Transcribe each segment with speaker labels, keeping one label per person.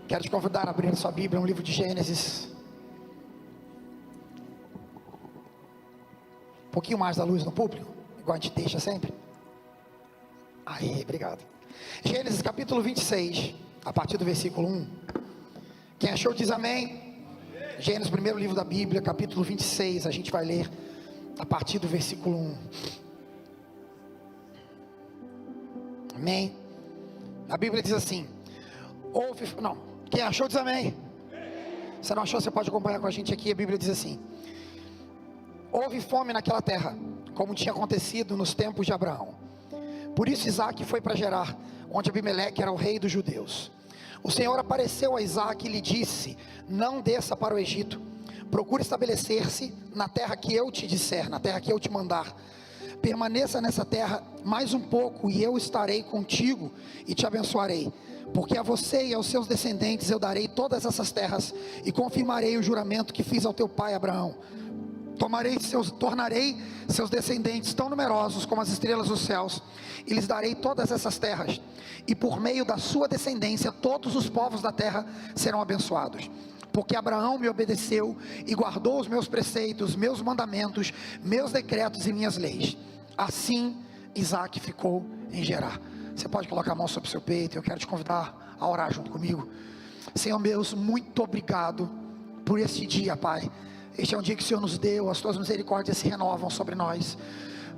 Speaker 1: Quero te convidar a abrir sua Bíblia no livro de Gênesis. Um pouquinho mais da luz no público, igual a gente deixa sempre. Aí, obrigado. Gênesis capítulo 26, a partir do versículo 1. Quem achou diz amém. Gênesis, primeiro livro da Bíblia, capítulo 26, a gente vai ler a partir do versículo 1. Amém. A Bíblia diz assim: quem achou diz amém. Se não achou, você pode acompanhar com a gente aqui. A Bíblia diz assim: houve fome naquela terra, como tinha acontecido nos tempos de Abraão. Por isso Isaque foi para Gerar, onde Abimeleque era o rei dos judeus. O Senhor apareceu a Isaque e lhe disse: não desça para o Egito, procure estabelecer-se na terra que eu te disser, na terra que eu te mandar. Permaneça nessa terra mais um pouco, e eu estarei contigo e te abençoarei, porque a você e aos seus descendentes eu darei todas essas terras, e confirmarei o juramento que fiz ao teu pai Abraão. Tornarei seus descendentes tão numerosos como as estrelas dos céus, e lhes darei todas essas terras, e por meio da sua descendência todos os povos da terra serão abençoados. Porque Abraão me obedeceu e guardou os meus preceitos, meus mandamentos, meus decretos e minhas leis. Assim Isaque ficou em Gerar. Você pode colocar a mão sobre o seu peito. Eu quero te convidar a orar junto comigo. Senhor Deus, muito obrigado por este dia, Pai. Este é um dia que o Senhor nos deu, as tuas misericórdias se renovam sobre nós.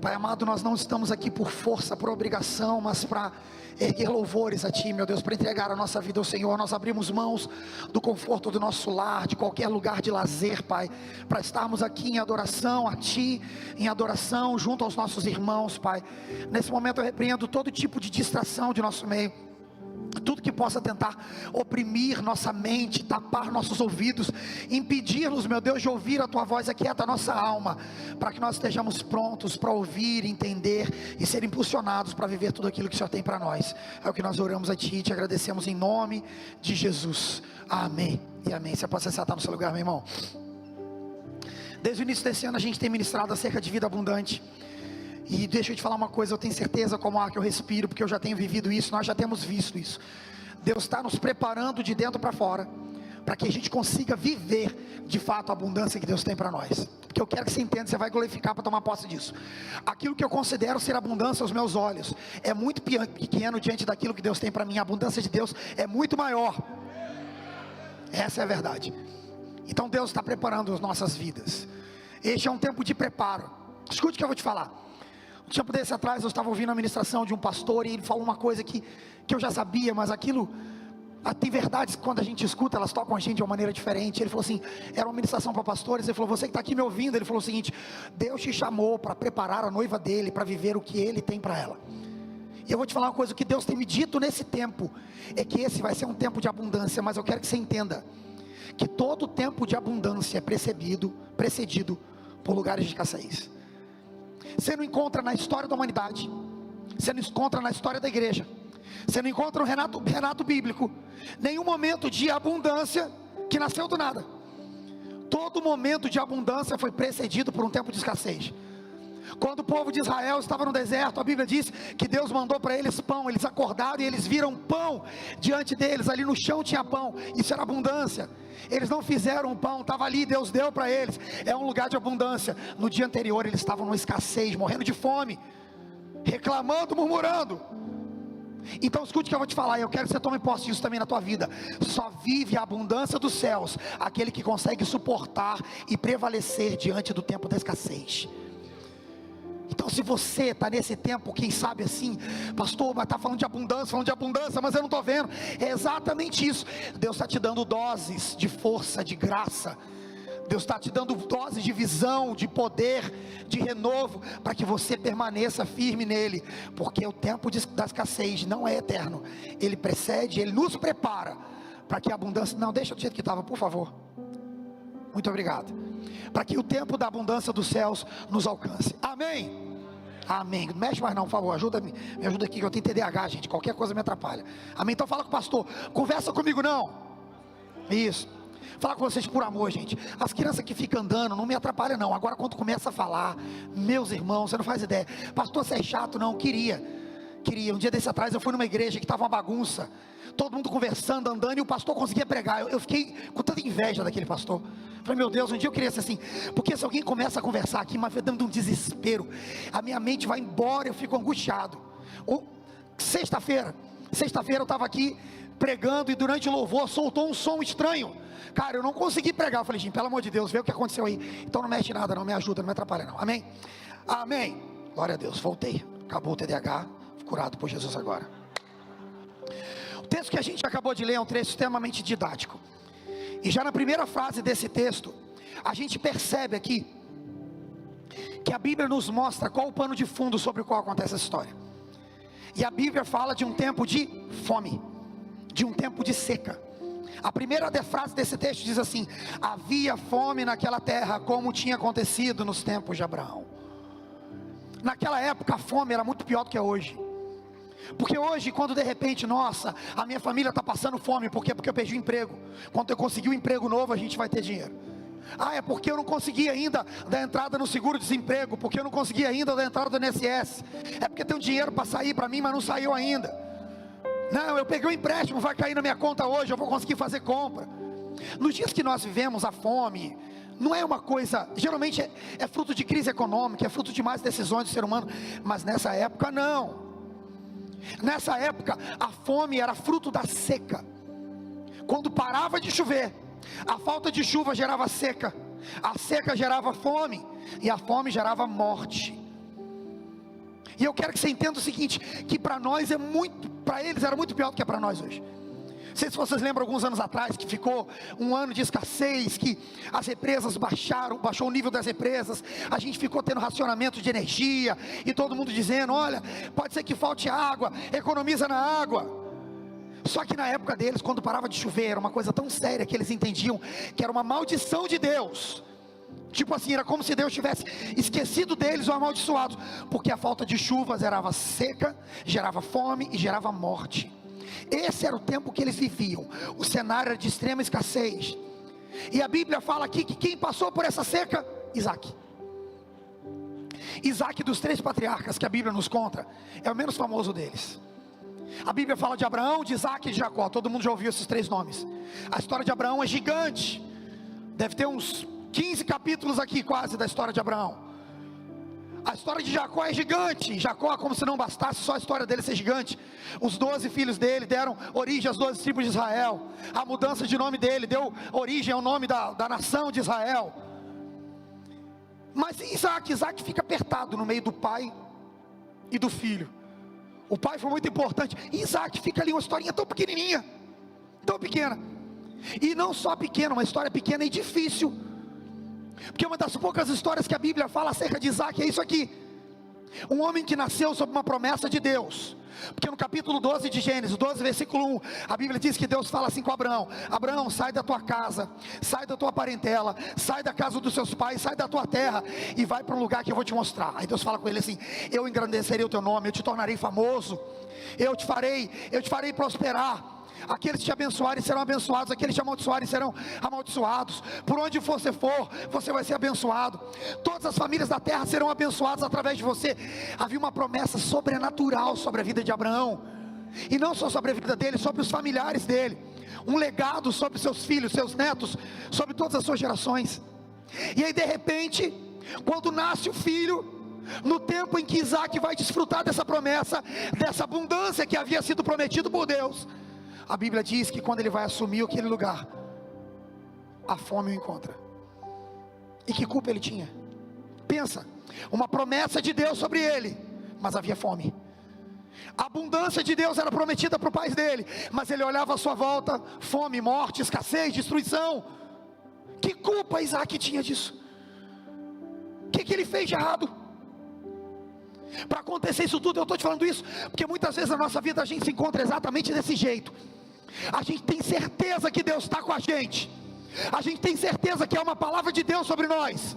Speaker 1: Pai amado, nós não estamos aqui por força, por obrigação, mas para erguer louvores a Ti, meu Deus, para entregar a nossa vida ao Senhor. Nós abrimos mãos do conforto do nosso lar, de qualquer lugar de lazer, Pai, para estarmos aqui em adoração a Ti, em adoração junto aos nossos irmãos, Pai. Nesse momento eu repreendo todo tipo de distração de nosso meio, tudo que possa tentar oprimir nossa mente, tapar nossos ouvidos, impedir-nos, meu Deus, de ouvir a Tua voz. Aquieta a nossa alma, para que nós estejamos prontos para ouvir, entender e ser impulsionados para viver tudo aquilo que o Senhor tem para nós. É o que nós oramos a Ti e te agradecemos em nome de Jesus, amém e amém. Você pode sentar no seu lugar, meu irmão. Desde o início desse ano a gente tem ministrado acerca de vida abundante. E deixa eu te falar uma coisa, eu tenho certeza como ar que eu respiro, porque eu já tenho vivido isso, nós já temos visto isso. Deus está nos preparando de dentro para fora, para que a gente consiga viver de fato a abundância que Deus tem para nós. Porque eu quero que você entenda, você vai glorificar para tomar posse disso. Aquilo que eu considero ser abundância aos meus olhos é muito pequeno diante daquilo que Deus tem para mim. A abundância de Deus é muito maior. Essa é a verdade. Então Deus está preparando as nossas vidas. Este é um tempo de preparo. Escute o que eu vou te falar. Um tempo desse atrás eu estava ouvindo a ministração de um pastor, e ele falou uma coisa que eu já sabia, mas aquilo, tem verdades que quando a gente escuta, elas tocam a gente de uma maneira diferente. Ele falou assim, era uma ministração para pastores. Ele falou: você que está aqui me ouvindo, ele falou o seguinte: Deus te chamou para preparar a noiva dele, para viver o que ele tem para ela. E eu vou te falar uma coisa, o que Deus tem me dito nesse tempo, é que esse vai ser um tempo de abundância. Mas eu quero que você entenda, que todo tempo de abundância é precedido por lugares de escassez. Você não encontra na história da humanidade, você não encontra na história da igreja, você não encontra no Renato bíblico nenhum momento de abundância que nasceu do nada. Todo momento de abundância foi precedido por um tempo de escassez. Quando o povo de Israel estava no deserto, a Bíblia diz que Deus mandou para eles pão. Eles acordaram e eles viram pão diante deles. Ali no chão tinha pão, isso era abundância. Eles não fizeram pão, estava ali, Deus deu para eles. É um lugar de abundância. No dia anterior eles estavam numa escassez, morrendo de fome, reclamando, murmurando. Então escute o que eu vou te falar, e eu quero que você tome posse disso também na tua vida. Só vive a abundância dos céus aquele que consegue suportar e prevalecer diante do tempo da escassez. Então se você está nesse tempo, quem sabe assim, pastor, mas está falando de abundância, mas eu não estou vendo. É exatamente isso. Deus está te dando doses de força, de graça. Deus está te dando doses de visão, de poder, de renovo, para que você permaneça firme nele. Porque o tempo da escassez não é eterno. Ele precede, ele nos prepara para que a abundância... Não, deixa do jeito que estava, por favor. Muito obrigado. Para que o tempo da abundância dos céus nos alcance. Amém? Amém. Não mexe mais não, por favor, ajuda-me. Me ajuda aqui que eu tenho TDAH, gente. Qualquer coisa me atrapalha. Amém? Então fala com o pastor. Conversa comigo não. Isso. Falar com vocês por amor, gente. As crianças que ficam andando, não me atrapalham não. Agora quando começa a falar, meus irmãos, você não faz ideia. Pastor, você é chato? Não, queria Queria. Um dia desse atrás eu fui numa igreja que estava uma bagunça, todo mundo conversando, andando, e o pastor conseguia pregar. Eu fiquei com tanta inveja daquele pastor. Falei, meu Deus, um dia eu queria ser assim. Porque se alguém começa a conversar aqui, mas dando um desespero, a minha mente vai embora, eu fico angustiado. Sexta-feira eu estava aqui pregando, e durante o louvor soltou um som estranho. Cara, eu não consegui pregar. Eu falei, gente, pelo amor de Deus, vê o que aconteceu aí. Então não mexe nada, não me ajuda, não me atrapalha não. Amém? Amém. Glória a Deus, voltei. Acabou o TDAH, curado por Jesus agora. O texto que a gente acabou de ler é um texto extremamente didático. E já na primeira frase desse texto, a gente percebe aqui que a Bíblia nos mostra qual o pano de fundo sobre o qual acontece essa história. E a Bíblia fala de um tempo de fome, de um tempo de seca. A primeira frase desse texto diz assim: havia fome naquela terra, como tinha acontecido nos tempos de Abraão. Naquela época a fome era muito pior do que é hoje. Porque hoje, quando de repente, nossa, a minha família está passando fome, por quê? Porque eu perdi o emprego. Quando eu conseguir um emprego novo, a gente vai ter dinheiro. Ah, é porque eu não consegui ainda dar entrada no seguro-desemprego, porque eu não consegui ainda dar entrada no INSS. É porque tem um dinheiro para sair para mim, mas não saiu ainda. Não, eu peguei um empréstimo, vai cair na minha conta hoje, eu vou conseguir fazer compra. Nos dias que nós vivemos, a fome não é uma coisa, geralmente é fruto de crise econômica, é fruto de más decisões do ser humano, mas nessa época não. Nessa época a fome era fruto da seca. Quando parava de chover, a falta de chuva gerava seca, a seca gerava fome, e a fome gerava morte. E eu quero que você entenda o seguinte, que para nós para eles era muito pior do que é para nós hoje. Não sei se vocês lembram alguns anos atrás que ficou um ano de escassez, que as represas baixou o nível das represas, a gente ficou tendo racionamento de energia, e todo mundo dizendo, olha, pode ser que falte água, economiza na água. Só que na época deles, quando parava de chover, era uma coisa tão séria que eles entendiam que era uma maldição de Deus. Tipo assim, era como se Deus tivesse esquecido deles ou amaldiçoados, porque a falta de chuvas gerava seca, gerava fome e gerava morte. Esse era o tempo que eles viviam. O cenário era de extrema escassez. E a Bíblia fala aqui que quem passou por essa seca? Isaac. Isaac, dos 3 patriarcas que a Bíblia nos conta, é o menos famoso deles. A Bíblia fala de Abraão, de Isaac e de Jacó. Todo mundo já ouviu esses 3 nomes. A história de Abraão é gigante. Deve ter uns 15 capítulos aqui quase da história de Abraão. A história de Jacó é gigante. Jacó, como se não bastasse só a história dele ser gigante, os 12 filhos dele deram origem às 12 tribos de Israel. A mudança de nome dele deu origem ao nome da nação de Israel. Mas Isaac fica apertado no meio do pai e do filho. O pai foi muito importante. Isaac fica ali uma historinha tão pequenininha, tão pequena. E não só pequena, uma história pequena e difícil. Porque uma das poucas histórias que a Bíblia fala acerca de Isaac é isso aqui. Um homem que nasceu sob uma promessa de Deus. Porque no capítulo 12 de Gênesis, 12 versículo 1, a Bíblia diz que Deus fala assim com Abraão: Abraão, sai da tua casa, sai da tua parentela, sai da casa dos seus pais, sai da tua terra e vai para um lugar que eu vou te mostrar. Aí Deus fala com ele assim: eu engrandecerei o teu nome, eu te tornarei famoso, eu te farei prosperar. Aqueles que te abençoarem serão abençoados, aqueles que te amaldiçoarem serão amaldiçoados. Por onde você for, você vai ser abençoado. Todas as famílias da terra serão abençoadas através de você. Havia uma promessa sobrenatural sobre a vida de Abraão, e não só sobre a vida dele, sobre os familiares dele. Um legado sobre seus filhos, seus netos, sobre todas as suas gerações. E aí de repente, quando nasce o filho, no tempo em que Isaac vai desfrutar dessa promessa, dessa abundância que havia sido prometido por Deus, a Bíblia diz que quando ele vai assumir aquele lugar, a fome o encontra. E que culpa ele tinha? Pensa, uma promessa de Deus sobre ele, mas havia fome. A abundância de Deus era prometida para os pais dele, mas ele olhava à sua volta: fome, morte, escassez, destruição. Que culpa Isaac tinha disso? O que ele fez de errado? Para acontecer isso tudo, eu estou te falando isso porque muitas vezes na nossa vida a gente se encontra exatamente desse jeito. A gente tem certeza que Deus está com a gente, a gente tem certeza que é uma palavra de Deus sobre nós,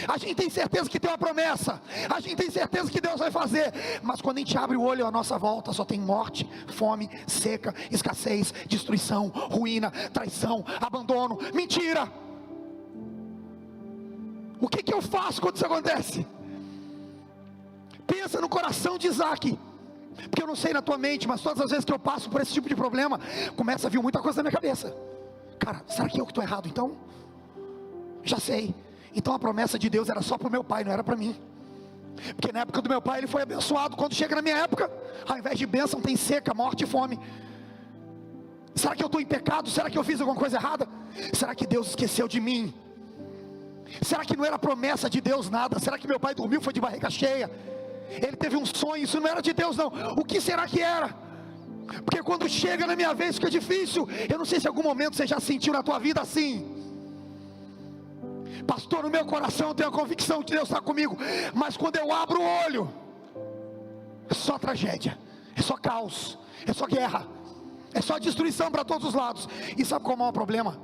Speaker 1: a gente tem certeza que tem uma promessa, a gente tem certeza que Deus vai fazer, mas quando a gente abre o olho à nossa volta, só tem morte, fome, seca, escassez, destruição, ruína, traição, abandono, mentira. O que eu faço quando isso acontece? Pensa no coração de Isaac. Porque eu não sei na tua mente, mas todas as vezes que eu passo por esse tipo de problema, começa a vir muita coisa na minha cabeça. Cara, será que eu que estou errado então? Já sei. Então a promessa de Deus era só para o meu pai, não era para mim. Porque na época do meu pai ele foi abençoado. Quando chega na minha época, ao invés de bênção tem seca, morte e fome. Será que eu estou em pecado? Será que eu fiz alguma coisa errada? Será que Deus esqueceu de mim? Será que não era promessa de Deus nada? Será que meu pai dormiu, foi de barriga cheia? Ele teve um sonho, isso não era de Deus não. O que será que era? Porque quando chega na minha vez fica difícil. Eu não sei se em algum momento você já sentiu na tua vida assim. Pastor, no meu coração eu tenho a convicção de Deus está comigo, mas quando eu abro o olho, é só tragédia, é só caos, é só guerra, é só destruição para todos os lados. E sabe qual é o maior problema?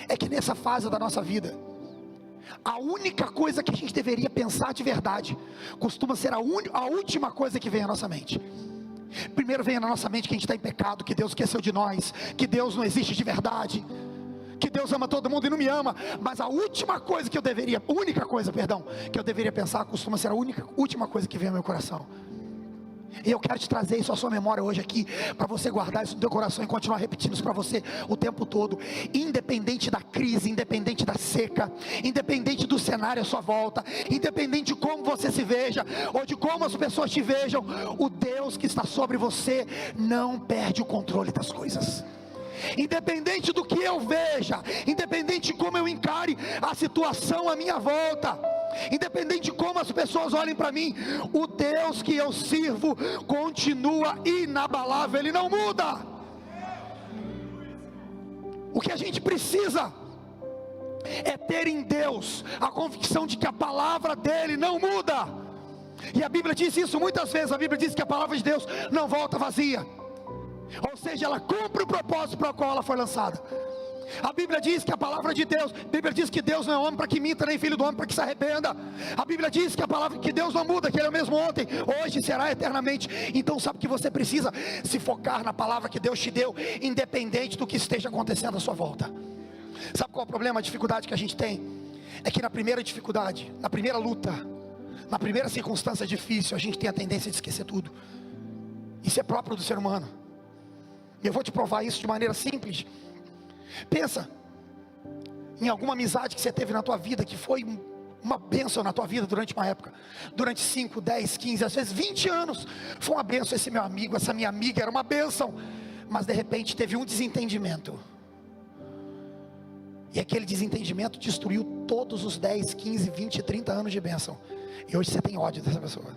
Speaker 1: É que nessa fase da nossa vida, a única coisa que a gente deveria pensar de verdade, costuma ser a última coisa que vem à nossa mente. Primeiro vem na nossa mente que a gente está em pecado, que Deus esqueceu de nós, que Deus não existe de verdade, que Deus ama todo mundo e não me ama. Mas a única coisa que eu deveria pensar, costuma ser a última coisa que vem ao meu coração. E eu quero te trazer isso à sua memória hoje aqui, para você guardar isso no teu coração e continuar repetindo isso para você o tempo todo. Independente da crise, independente da seca, independente do cenário à sua volta, independente de como você se veja, ou de como as pessoas te vejam, o Deus que está sobre você não perde o controle das coisas. Independente do que eu veja, independente de como eu encare a situação à minha volta, independente de como as pessoas olhem para mim, o Deus que eu sirvo continua inabalável, Ele não muda. O que a gente precisa é ter em Deus a convicção de que a palavra dEle não muda. E a Bíblia diz isso muitas vezes. A Bíblia diz que a palavra de Deus não volta vazia, ou seja, ela cumpre o propósito para o qual ela foi lançada. A Bíblia diz que a palavra de Deus, a Bíblia diz que Deus não é homem para que minta, nem filho do homem para que se arrependa. A Bíblia diz que a palavra, que Deus não muda, que Ele é o mesmo ontem, hoje, será eternamente. Então sabe que você precisa se focar na palavra que Deus te deu, independente do que esteja acontecendo à sua volta. Sabe qual é o problema, a dificuldade que a gente tem? É que na primeira dificuldade, na primeira luta, na primeira circunstância difícil, a gente tem a tendência de esquecer tudo. Isso é próprio do ser humano. E eu vou te provar isso de maneira simples. Pensa em alguma amizade que você teve na tua vida, que foi uma bênção na tua vida durante uma época, durante 5, 10, 15, às vezes 20 anos, foi uma bênção. Esse meu amigo, essa minha amiga era uma bênção, mas de repente teve um desentendimento, e aquele desentendimento destruiu todos os 10, 15, 20, 30 anos de bênção. E hoje você tem ódio dessa pessoa,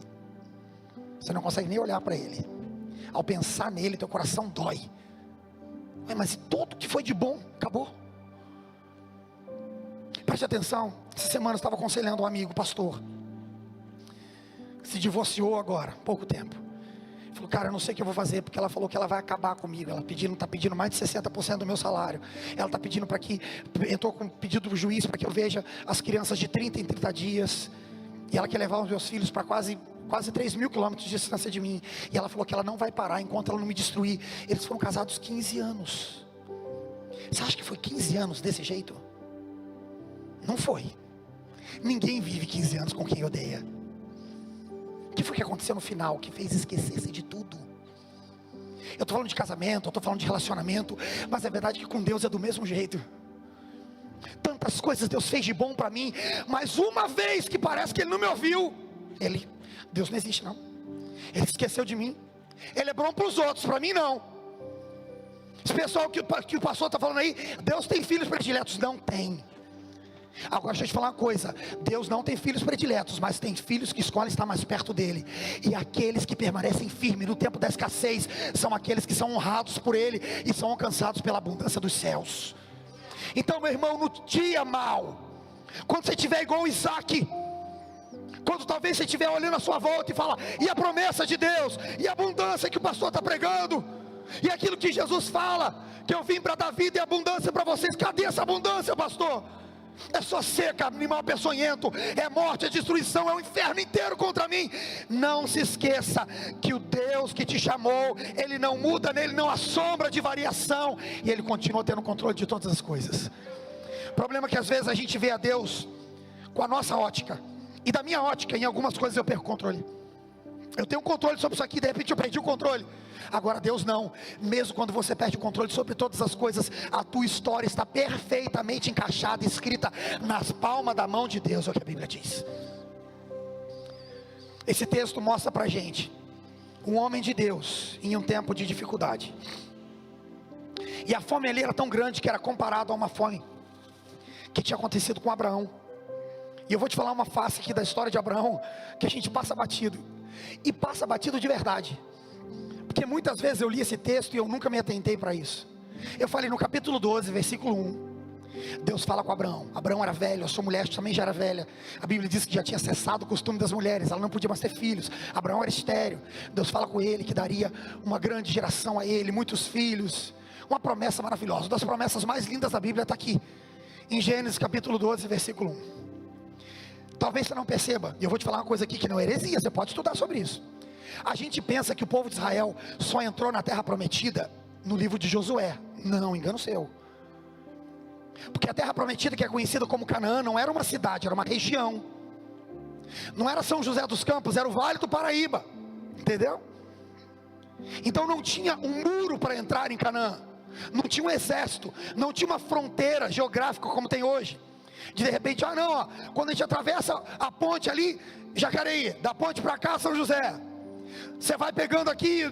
Speaker 1: você não consegue nem olhar para ele. Ao pensar nele, teu coração dói. Mas tudo que foi de bom, acabou. Preste atenção. Essa semana eu estava aconselhando um amigo, pastor, que se divorciou agora, há pouco tempo. Ele falou, cara, eu não sei o que eu vou fazer, porque ela falou que ela vai acabar comigo. Ela está pedindo mais de 60% do meu salário. Ela está pedindo para que, entrou com um pedido do juiz para que eu veja as crianças de 30 em 30 dias. E ela quer levar os meus filhos para quase 3 mil quilômetros de distância de mim. E ela falou que ela não vai parar enquanto ela não me destruir. Eles foram casados 15 anos. Você acha que foi 15 anos desse jeito? Não foi. Ninguém vive 15 anos com quem odeia. O que foi que aconteceu no final que fez esquecer-se de tudo? Eu estou falando de casamento, eu estou falando de relacionamento, mas é verdade que com Deus é do mesmo jeito. Tantas coisas Deus fez de bom para mim, mas uma vez que parece que Ele não me ouviu, Deus não existe não. Ele esqueceu de mim. Ele é bom para os outros, para mim não. Esse pessoal que o pastor está falando aí, Deus tem filhos prediletos. Não tem. Agora deixa eu te falar uma coisa, Deus não tem filhos prediletos, mas tem filhos que escolhem estar mais perto dele. E aqueles que permanecem firmes no tempo da escassez, são aqueles que são honrados por Ele, e são alcançados pela abundância dos céus. Então meu irmão, no dia mal, quando você estiver igual Isaac, quando talvez você estiver olhando a sua volta e fala, e a promessa de Deus, e a abundância que o pastor está pregando, e aquilo que Jesus fala, que eu vim para dar vida e abundância para vocês, cadê essa abundância, pastor? É só seca, animal peçonhento, é morte, é destruição, é o inferno inteiro contra mim. Não se esqueça que o Deus que te chamou, Ele não muda, nele não há sombra de variação, e Ele continua tendo controle de todas as coisas. O problema é que às vezes a gente vê a Deus com a nossa ótica, e da minha ótica, em algumas coisas eu perco o controle. Eu tenho controle sobre isso aqui, de repente eu perdi o controle. Agora Deus não. Mesmo quando você perde o controle sobre todas as coisas, a tua história está perfeitamente encaixada, escrita nas palmas da mão de Deus, é o que a Bíblia diz. Esse texto mostra pra gente um homem de Deus em um tempo de dificuldade. E a fome ali era tão grande que era comparado a uma fome que tinha acontecido com Abraão. E eu vou te falar uma face aqui da história de Abraão que a gente passa batido. E passa batido de verdade. Porque muitas vezes eu li esse texto e eu nunca me atentei para isso. Eu falei no capítulo 12, versículo 1. Deus fala com Abraão. Abraão era velho, a sua mulher também já era velha. A Bíblia diz que já tinha cessado o costume das mulheres, ela não podia mais ter filhos. Abraão era estéril. Deus fala com ele que daria uma grande geração a ele, muitos filhos. Uma promessa maravilhosa, uma das promessas mais lindas da Bíblia está aqui, em Gênesis capítulo 12, versículo 1. Talvez você não perceba, e eu vou te falar uma coisa aqui que não é heresia, você pode estudar sobre isso. A gente pensa que o povo de Israel só entrou na terra prometida no livro de Josué. Não, engano seu. Porque a terra prometida, que é conhecida como Canaã, não era uma cidade, era uma região. Não era São José dos Campos, era o Vale do Paraíba. Entendeu? Então não tinha um muro para entrar em Canaã. Não tinha um exército, não tinha uma fronteira geográfica como tem hoje. De repente, quando a gente atravessa a ponte ali, Jacareí, da ponte para cá, São José. Você vai pegando aqui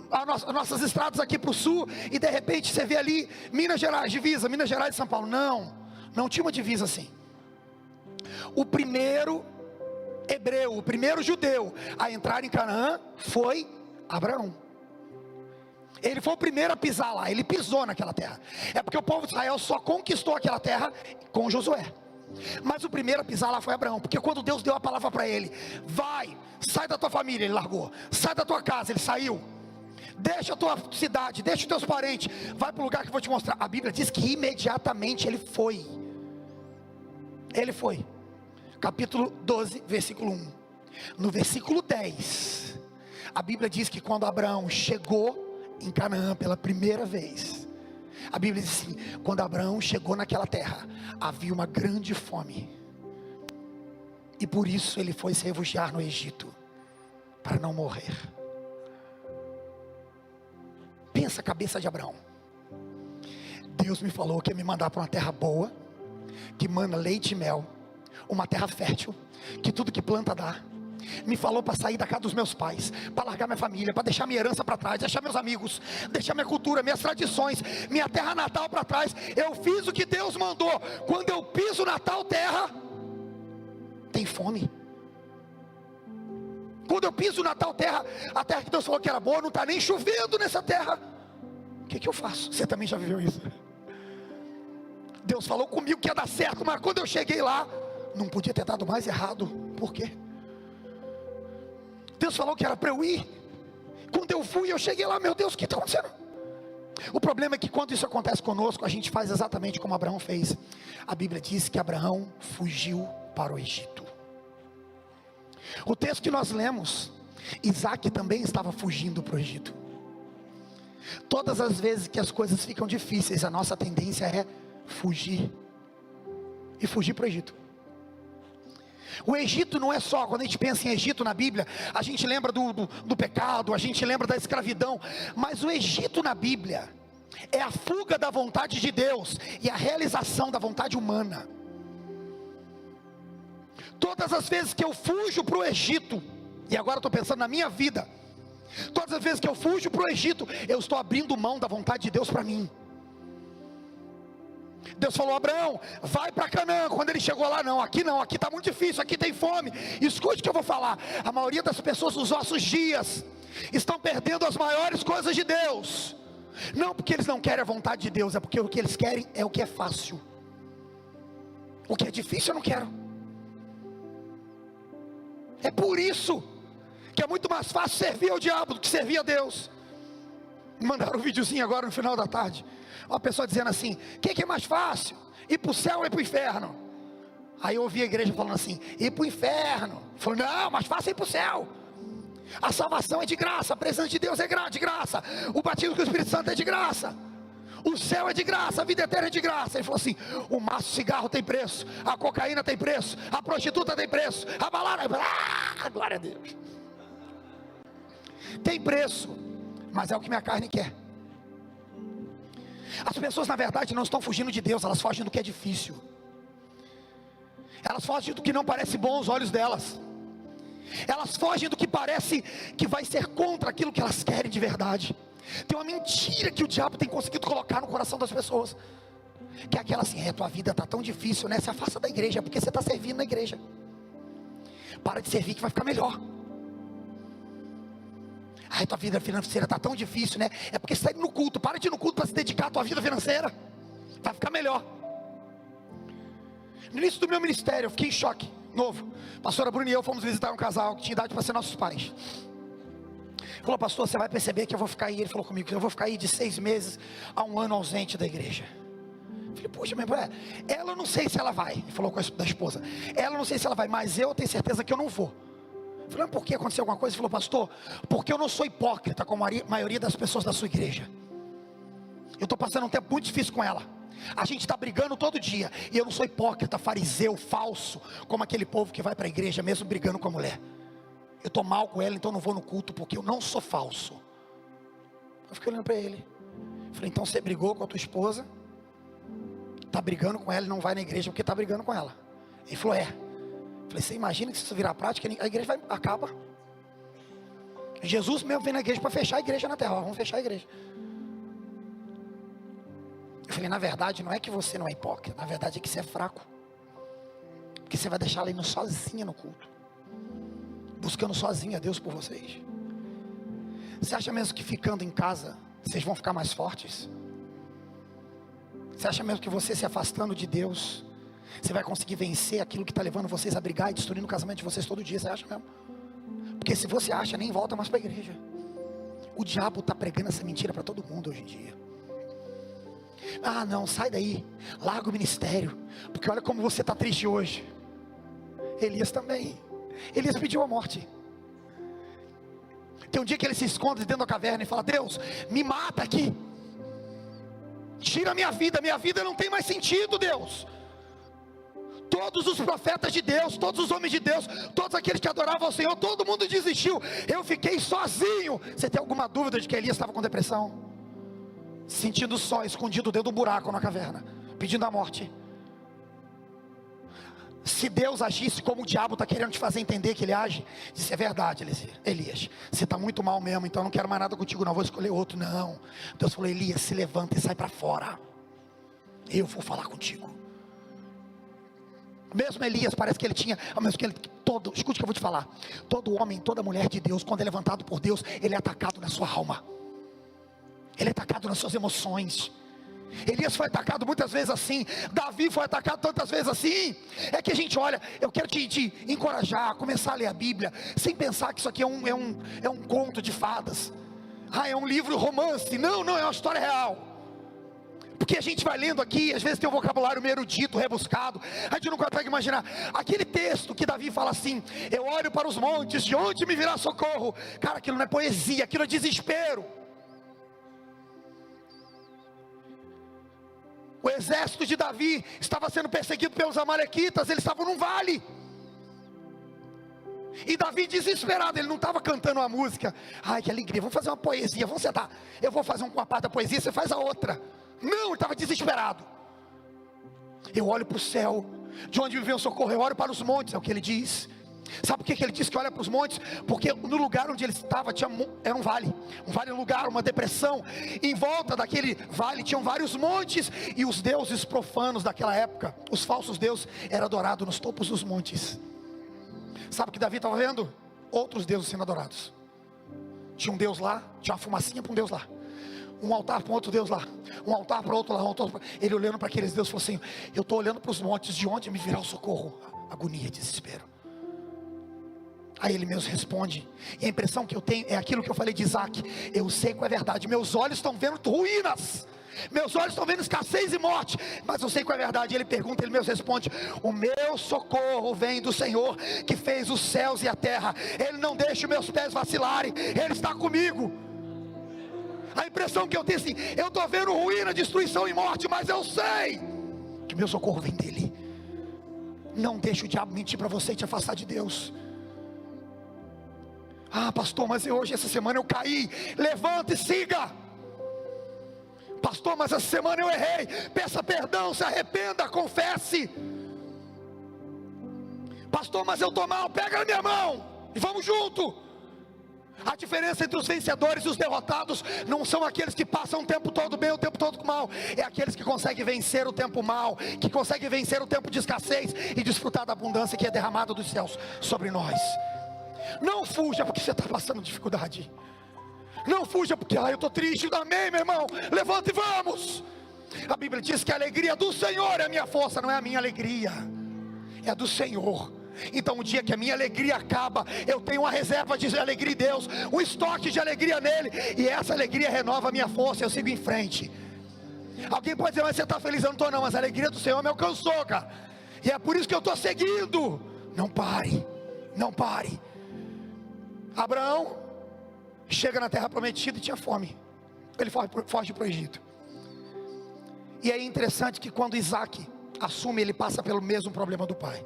Speaker 1: as nossas estradas aqui para o sul, e de repente você vê ali Minas Gerais, divisa, Minas Gerais e São Paulo. Não tinha uma divisa assim. O primeiro hebreu, o primeiro judeu a entrar em Canaã foi Abraão. Ele foi o primeiro a pisar lá, ele pisou naquela terra. É porque o povo de Israel só conquistou aquela terra com Josué. Mas o primeiro a pisar lá foi Abraão. Porque quando Deus deu a palavra para ele: vai, sai da tua família, ele largou. Sai da tua casa, ele saiu. Deixa a tua cidade, deixa os teus parentes, vai para o lugar que eu vou te mostrar. A Bíblia diz que imediatamente ele foi. Ele foi. Capítulo 12, versículo 1. No versículo 10, a Bíblia diz que quando Abraão chegou em Canaã pela primeira vez, a Bíblia diz assim: quando Abraão chegou naquela terra, havia uma grande fome, e por isso ele foi se refugiar no Egito, para não morrer. Pensa a cabeça de Abraão. Deus me falou que ia me mandar para uma terra boa, que mana leite e mel, uma terra fértil, que tudo que planta dá. Me falou para sair da casa dos meus pais, para largar minha família, para deixar minha herança para trás, deixar meus amigos, deixar minha cultura, minhas tradições, minha terra natal para trás. Eu fiz o que Deus mandou. Quando eu piso na tal terra, tem fome. Quando eu piso na tal terra, a terra que Deus falou que era boa, não está nem chovendo nessa terra. O que eu faço? Você também já viveu isso? Deus falou comigo que ia dar certo, mas quando eu cheguei lá, não podia ter dado mais errado. Por quê? Deus falou que era para eu ir. Quando eu fui, eu cheguei lá, meu Deus, o que está acontecendo? O problema é que quando isso acontece conosco, a gente faz exatamente como Abraão fez. A Bíblia diz que Abraão fugiu para o Egito. O texto que nós lemos, Isaac também estava fugindo para o Egito. Todas as vezes que as coisas ficam difíceis, a nossa tendência é fugir. E fugir para o Egito. O Egito não é só, quando a gente pensa em Egito na Bíblia, a gente lembra do pecado, a gente lembra da escravidão. Mas o Egito na Bíblia é a fuga da vontade de Deus e a realização da vontade humana. Todas as vezes que eu fujo para o Egito, e agora estou pensando na minha vida, todas as vezes que eu fujo para o Egito, eu estou abrindo mão da vontade de Deus para mim. Deus falou: Abraão, vai para Canaã. Quando ele chegou lá, não, aqui está muito difícil, aqui tem fome. Escute o que eu vou falar. A maioria das pessoas nos nossos dias estão perdendo as maiores coisas de Deus, não porque eles não querem a vontade de Deus, é porque o que eles querem é o que é fácil. O que é difícil eu não quero. É por isso que é muito mais fácil servir ao diabo do que servir a Deus. Mandaram um videozinho agora no final da tarde, uma pessoa dizendo assim: o que é mais fácil? Ir para o céu ou ir para o inferno? Aí eu ouvi a igreja falando assim: ir para o inferno. Falou: não, mais fácil é ir para o céu. A salvação é de graça, a presença de Deus é de graça, o batismo com o Espírito Santo é de graça. O céu é de graça, a vida eterna é de graça. Ele falou assim: o maço de cigarro tem preço, a cocaína tem preço, a prostituta tem preço, a balada, glória a Deus, tem preço, mas é o que minha carne quer. As pessoas na verdade não estão fugindo de Deus, elas fogem do que é difícil. Elas fogem do que não parece bom aos olhos delas. Elas fogem do que parece que vai ser contra aquilo que elas querem de verdade. Tem uma mentira que o diabo tem conseguido colocar no coração das pessoas, que é aquela assim: tua vida está tão difícil, né? Se afasta da igreja, porque você está servindo na igreja. Para de servir que vai ficar melhor. Tua vida financeira está tão difícil, né? É porque você está indo no culto. Para de ir no culto para se dedicar à tua vida financeira, vai ficar melhor. No início do meu ministério eu fiquei em choque, novo. Pastora Bruna e eu fomos visitar um casal que tinha idade para ser nossos pais. Ele falou: pastor, você vai perceber que eu vou ficar aí. Ele falou comigo: eu vou ficar aí de 6 meses a 1 ano ausente da igreja. Eu falei: puxa, minha mulher, ela eu não sei se ela vai. Ele falou com a da esposa: ela eu não sei se ela vai, mas eu tenho certeza que eu não vou. Eu falei: por que aconteceu alguma coisa? Ele falou: pastor, porque eu não sou hipócrita como a maioria das pessoas da sua igreja. Eu estou passando um tempo muito difícil com ela. A gente está brigando todo dia, e eu não sou hipócrita, fariseu, falso, como aquele povo que vai para a igreja mesmo brigando com a mulher. Eu estou mal com ela, então não vou no culto, porque eu não sou falso. Eu fiquei olhando para ele. Falei: então você brigou com a tua esposa, está brigando com ela e não vai na igreja porque está brigando com ela. Ele falou: é. Falei: você imagina que se isso virar prática, a igreja acaba. Jesus mesmo vem na igreja para fechar a igreja na terra. Vamos fechar a igreja. Eu falei: na verdade não é que você não é hipócrita, na verdade é que você é fraco, porque você vai deixar ela indo sozinha no culto, buscando sozinha Deus por vocês. Você acha mesmo que ficando em casa vocês vão ficar mais fortes? Você acha mesmo que você se afastando de Deus, você vai conseguir vencer aquilo que está levando vocês a brigar e destruindo o casamento de vocês todo dia? Você acha mesmo? Porque se você acha, nem volta mais para a igreja. O diabo está pregando essa mentira para todo mundo hoje em dia. Ah não, sai daí, larga o ministério, porque olha como você está triste hoje. Elias também. Elias pediu a morte. Tem um dia que ele se esconde dentro da caverna e fala: Deus, me mata aqui, tira a minha vida não tem mais sentido, Deus. Todos os profetas de Deus, todos os homens de Deus, todos aqueles que adoravam ao Senhor, todo mundo desistiu, eu fiquei sozinho. Você tem alguma dúvida de que Elias estava com depressão? Sentindo só, escondido dentro do buraco na caverna, pedindo a morte. Se Deus agisse como o diabo está querendo te fazer entender que ele age, disse: é verdade, Elias, você está muito mal mesmo, então eu não quero mais nada contigo não, vou escolher outro. Não, Deus falou: Elias, se levanta e sai para fora, eu vou falar contigo. Mesmo Elias, parece que ele tinha, mesmo que ele, escute o que eu vou te falar, todo homem, toda mulher de Deus, quando é levantado por Deus, ele é atacado na sua alma, ele é atacado nas suas emoções. Elias foi atacado muitas vezes assim, Davi foi atacado tantas vezes assim. É que a gente olha, eu quero te encorajar a começar a ler a Bíblia, sem pensar que isso aqui é um conto de fadas. É um livro romance. Não, é uma história real. Porque a gente vai lendo aqui, às vezes tem um vocabulário meio erudito, rebuscado, a gente não consegue imaginar. Aquele texto que Davi fala assim: eu olho para os montes, de onde me virá socorro? Cara, aquilo não é poesia, aquilo é desespero. O exército de Davi estava sendo perseguido pelos amalequitas, eles estavam num vale. E Davi desesperado, ele não estava cantando uma música: ai que alegria, vamos fazer uma poesia, vamos sentar, eu vou fazer uma parte da poesia, você faz a outra. Não, ele estava desesperado. Eu olho para o céu, de onde me vem o socorro, eu olho para os montes, é o que ele diz. Sabe por que ele disse que olha para os montes? Porque no lugar onde ele estava era um vale é um lugar, uma depressão. Em volta daquele vale tinham vários montes, e os deuses profanos daquela época, os falsos deuses, eram adorados nos topos dos montes. Sabe o que Davi estava vendo? Outros deuses sendo adorados. Tinha um Deus lá, tinha uma fumacinha para um Deus lá, um altar para um outro Deus lá, um altar para outro lá, ele olhando para aqueles deuses falou assim: eu estou olhando para os montes, de onde me virá o socorro? Agonia, desespero. Aí ele mesmo responde, e a impressão que eu tenho é aquilo que eu falei de Isaac: eu sei que é verdade, meus olhos estão vendo ruínas, meus olhos estão vendo escassez e morte, mas eu sei que é verdade. Ele pergunta, ele mesmo responde: o meu socorro vem do Senhor, que fez os céus e a terra. Ele não deixa os meus pés vacilarem, Ele está comigo. A impressão que eu tenho assim, eu estou vendo ruína, destruição e morte, mas eu sei que meu socorro vem dele. Não deixe o diabo mentir para você e te afastar de Deus. Ah, pastor, mas hoje, essa semana eu caí. Levanta e siga. Pastor, mas essa semana eu errei. Peça perdão, se arrependa, confesse. Pastor, mas eu estou mal. Pega na minha mão e vamos junto. A diferença entre os vencedores e os derrotados não são aqueles que passam o tempo todo bem, o tempo todo mal. É aqueles que conseguem vencer o tempo mal, que conseguem vencer o tempo de escassez e desfrutar da abundância que é derramada dos céus sobre nós. Não fuja porque você está passando dificuldade. Não fuja porque eu estou triste. Amém, meu irmão? Levanta e vamos. A Bíblia diz que a alegria do Senhor é a minha força. Não é a minha alegria, é a do Senhor. Então o dia que a minha alegria acaba, eu tenho uma reserva de alegria em Deus, um estoque de alegria nele, e essa alegria renova a minha força. Eu sigo em frente. Alguém pode dizer, mas você está feliz? Eu não estou não, mas a alegria do Senhor me alcançou, cara. E é por isso que eu estou seguindo. Não pare, não pare. Abraão chega na terra prometida e tinha fome. Ele foge para o Egito. E é interessante que quando Isaac assume, ele passa pelo mesmo problema do pai.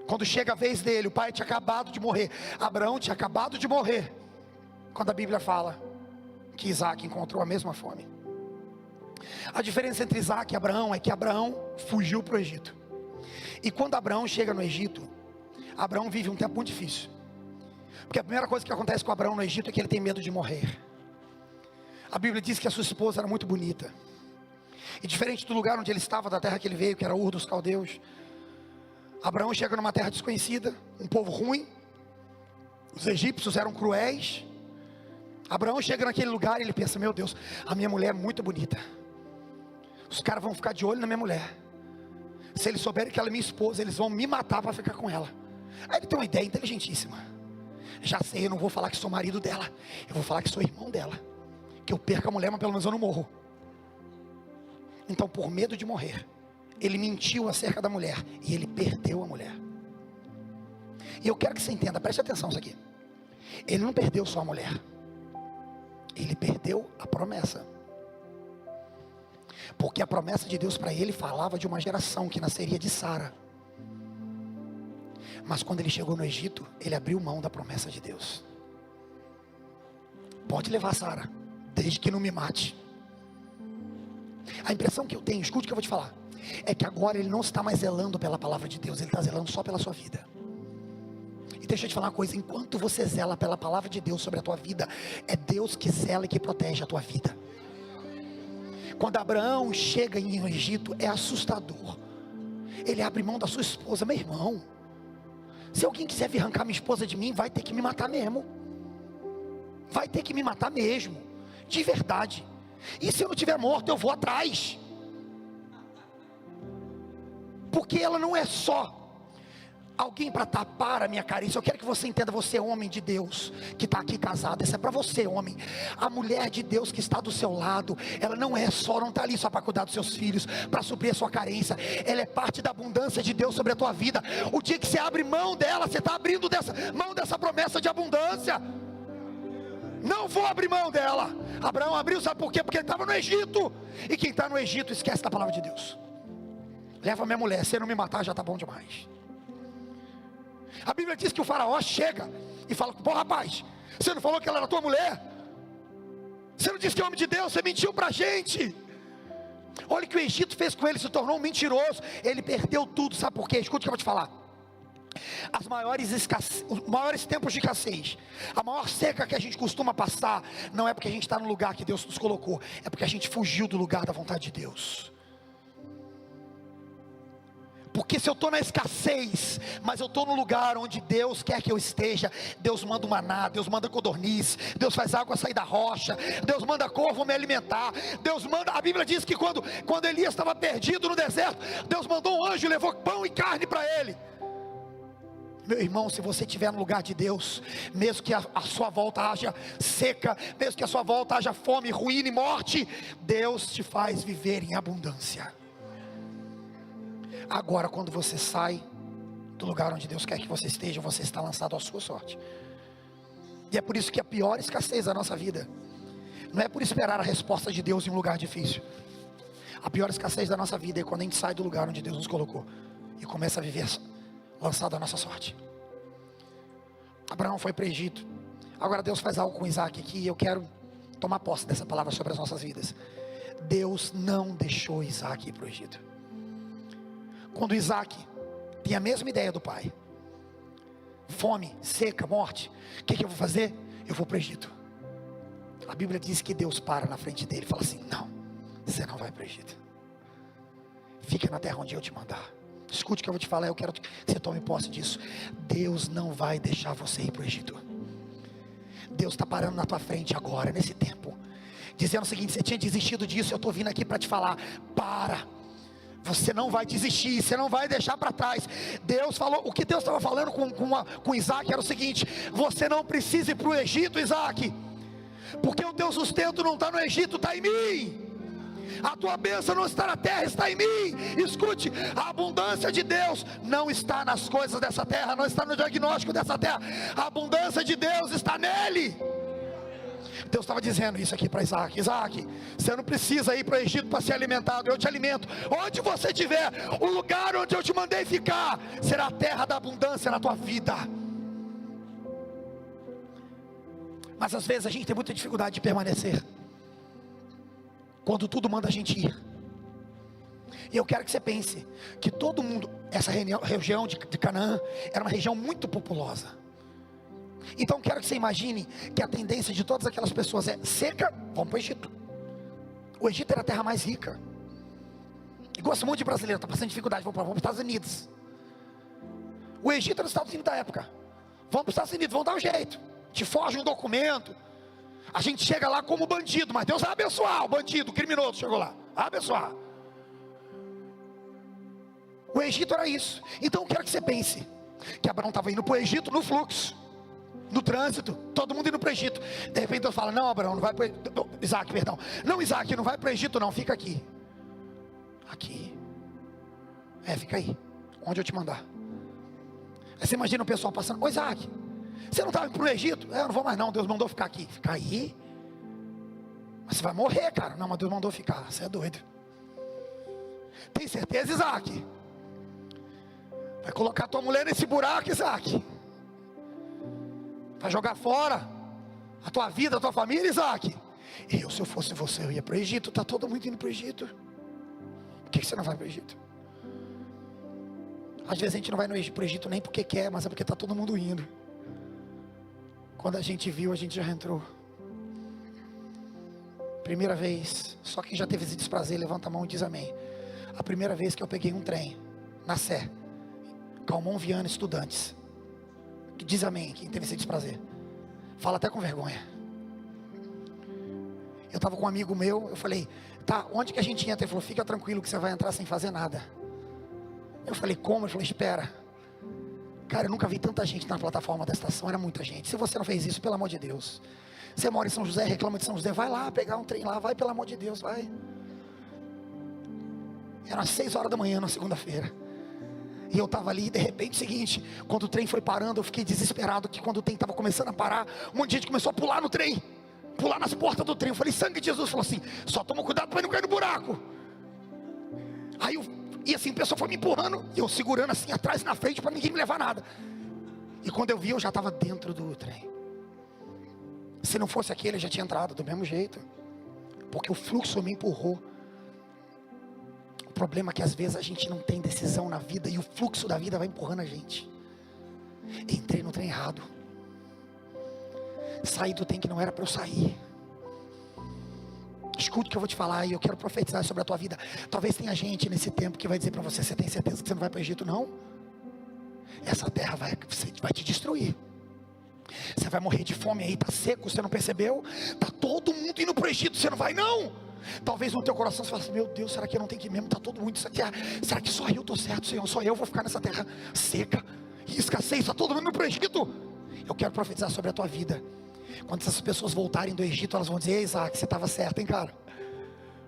Speaker 1: Quando chega a vez dele, o pai tinha acabado de morrer. Abraão tinha acabado de morrer. Quando a Bíblia fala que Isaac encontrou a mesma fome. A diferença entre Isaac e Abraão é que Abraão fugiu para o Egito. E quando Abraão chega no Egito, Abraão vive um tempo muito difícil. Porque a primeira coisa que acontece com Abraão no Egito é que ele tem medo de morrer. A Bíblia diz que a sua esposa era muito bonita. E diferente do lugar onde ele estava, da terra que ele veio, que era Ur dos Caldeus, Abraão chega numa terra desconhecida, um povo ruim. Os egípcios eram cruéis. Abraão chega naquele lugar e ele pensa, meu Deus, a minha mulher é muito bonita. Os caras vão ficar de olho na minha mulher. Se eles souberem que ela é minha esposa, eles vão me matar para ficar com ela. Aí ele tem uma ideia inteligentíssima. Já sei, eu não vou falar que sou marido dela, eu vou falar que sou irmão dela, que eu perco a mulher, mas pelo menos eu não morro. Então, por medo de morrer, ele mentiu acerca da mulher, e ele perdeu a mulher. E eu quero que você entenda, preste atenção nisso aqui. Ele não perdeu só a mulher, ele perdeu a promessa. Porque a promessa de Deus para ele falava de uma geração que nasceria de Sara. Mas quando ele chegou no Egito, ele abriu mão da promessa de Deus. Pode levar Sara, desde que não me mate. A impressão que eu tenho, escute o que eu vou te falar, é que agora ele não está mais zelando pela palavra de Deus, ele está zelando só pela sua vida. E deixa eu te falar uma coisa, enquanto você zela pela palavra de Deus sobre a tua vida, é Deus que zela e que protege a tua vida. Quando Abraão chega no Egito, é assustador. Ele abre mão da sua esposa. Meu irmão, se alguém quiser vir arrancar minha esposa de mim, vai ter que me matar mesmo. Vai ter que me matar mesmo, de verdade. E se eu não estiver morto, eu vou atrás. Porque ela não é só alguém para tapar a minha carícia. Eu quero que você entenda, você é homem de Deus, que está aqui casado, isso é para você, homem. A mulher de Deus que está do seu lado, ela não está ali só para cuidar dos seus filhos, para suprir a sua carência. Ela é parte da abundância de Deus sobre a tua vida. O dia que você abre mão dela, você está abrindo mão dessa promessa de abundância. Não vou abrir mão dela. Abraão abriu, sabe por quê? Porque ele estava no Egito. E quem está no Egito esquece da palavra de Deus. Leva minha mulher, se não me matar já está bom demais. A Bíblia diz que o faraó chega e fala, pô rapaz, você não falou que ela era tua mulher? Você não disse que é homem de Deus, você mentiu pra gente. Olha o que o Egito fez com ele, se tornou um mentiroso. Ele perdeu tudo, sabe por quê? Escuta o que eu vou te falar. Os maiores tempos de escassez, a maior seca que a gente costuma passar, não é porque a gente está no lugar que Deus nos colocou, é porque a gente fugiu do lugar da vontade de Deus. Porque se eu estou na escassez, mas eu estou no lugar onde Deus quer que eu esteja, Deus manda o maná, Deus manda codorniz, Deus faz água sair da rocha, Deus manda corvo me alimentar, Deus manda, a Bíblia diz que quando Elias estava perdido no deserto, Deus mandou um anjo e levou pão e carne para ele. Meu irmão, se você estiver no lugar de Deus, mesmo que a sua volta haja seca, mesmo que a sua volta haja fome, ruína e morte, Deus te faz viver em abundância. Agora, quando você sai do lugar onde Deus quer que você esteja, você está lançado à sua sorte. E é por isso que a pior escassez da nossa vida Não é por esperar a resposta de Deus em um lugar difícil. A pior escassez da nossa vida é quando a gente sai do lugar onde Deus nos colocou e começa a viver lançado à nossa sorte. Abraão foi para o Egito. Agora Deus faz algo com Isaac aqui, e eu quero tomar posse dessa palavra sobre as nossas vidas. Deus não deixou Isaac ir para o Egito. Quando Isaac tem a mesma ideia do pai, fome, seca, morte, o que eu vou fazer? Eu vou para o Egito. A Bíblia diz que Deus para na frente dele e fala assim: não, você não vai para o Egito, fica na terra onde eu te mandar. Escute o que eu vou te falar, eu quero que você tome posse disso. Deus não vai deixar você ir para o Egito. Deus está parando na tua frente agora, nesse tempo, dizendo o seguinte: você tinha desistido disso, eu estou vindo aqui para te falar, para. Você não vai desistir, você não vai deixar para trás. Deus falou, o que Deus estava falando com Isaac era o seguinte: você não precisa ir para o Egito, Isaac, porque o teu sustento não está no Egito, está em mim. A tua bênção não está na terra, está em mim. Escute, a abundância de Deus não está nas coisas dessa terra, não está no diagnóstico dessa terra. A abundância de Deus está nele. Deus estava dizendo isso aqui para Isaac: Isaac, você não precisa ir para o Egito para ser alimentado, eu te alimento. Onde você estiver, o lugar onde eu te mandei ficar será a terra da abundância na tua vida. Mas às vezes a gente tem muita dificuldade de permanecer quando tudo manda a gente ir. E eu quero que você pense que todo mundo, essa região de Canaã era uma região muito populosa. Então quero que você imagine que a tendência de todas aquelas pessoas é seca, vamos para o Egito. O Egito era a terra mais rica. E gosto muito de brasileiro, está passando dificuldade, vamos para os Estados Unidos. O Egito era os Estados Unidos da época. Vamos para os Estados Unidos, vamos dar um jeito. Te foge um documento, a gente chega lá como bandido, mas Deus vai abençoar o bandido, o criminoso chegou lá, vai abençoar. O Egito era isso. Então eu quero que você pense que Abraão estava indo para o Egito no fluxo, no trânsito, todo mundo indo para o Egito. De repente Deus fala: não, Abraão, não vai para Isaac, perdão. Não, Isaac, não vai para o Egito não, fica aqui. Aqui. Fica aí, onde eu te mandar. Aí você imagina o pessoal passando: ô Isaac, você não estava indo para o Egito? Eu não vou mais não, Deus mandou ficar aqui. Ficar aí? Mas você vai morrer, cara. Não, mas Deus mandou ficar, você é doido. Tem certeza, Isaac? Vai colocar tua mulher nesse buraco, Isaac? Vai jogar fora a tua vida, a tua família, Isaac? Se eu fosse você, eu ia para o Egito. Está todo mundo indo para o Egito. Por que você não vai para o Egito? Às vezes a gente não vai para o Egito nem porque quer, mas é porque está todo mundo indo. Quando a gente viu, a gente já entrou. Primeira vez, só quem já teve esse desprazer, levanta a mão e diz amém. A primeira vez que eu peguei um trem, na Sé, Calmon Viana Estudantes, que diz amém, quem teve esse desprazer. Fala até com vergonha. Eu estava com um amigo meu, eu falei: tá, onde que a gente entra? Ele falou: fica tranquilo que você vai entrar sem fazer nada. Eu falei: como? Ele falou: espera. Cara, eu nunca vi tanta gente na plataforma da estação, era muita gente. Se você não fez isso, pelo amor de Deus, você mora em São José, reclama de São José, vai lá pegar um trem lá, vai, pelo amor de Deus, vai. Era às 6 horas da manhã na segunda-feira, e eu estava ali, e de repente o seguinte, quando o trem foi parando, eu fiquei desesperado, que quando o trem estava começando a parar, um monte de gente começou a pular no trem, pular nas portas do trem. Eu falei: sangue de Jesus. Falou assim: só toma cuidado para não cair no buraco. Aí e assim, a pessoa foi me empurrando, e eu segurando assim atrás e na frente para ninguém me levar nada. E quando eu vi, eu já estava dentro do trem. Se não fosse aquele, eu já tinha entrado do mesmo jeito, porque o fluxo me empurrou. O problema é que às vezes a gente não tem decisão na vida, e o fluxo da vida vai empurrando a gente. Entrei no trem errado, saí do trem que não era para eu sair. Escute o que eu vou te falar, e eu quero profetizar sobre a tua vida. Talvez tenha gente nesse tempo que vai dizer para você: você tem certeza que você não vai para o Egito? Não. Essa terra vai te destruir. Você vai morrer de fome aí, está seco, você não percebeu? Está todo mundo indo para o Egito, você não vai não. Talvez no teu coração você fale assim: meu Deus, será que eu não tenho que ir mesmo? Está todo mundo isso aqui, será que só eu estou certo, Senhor? Só eu vou ficar nessa terra seca e escassez, está todo mundo indo para o Egito. Eu quero profetizar sobre a tua vida. Quando essas pessoas voltarem do Egito, elas vão dizer: ei, Isaac, você estava certo, hein, cara?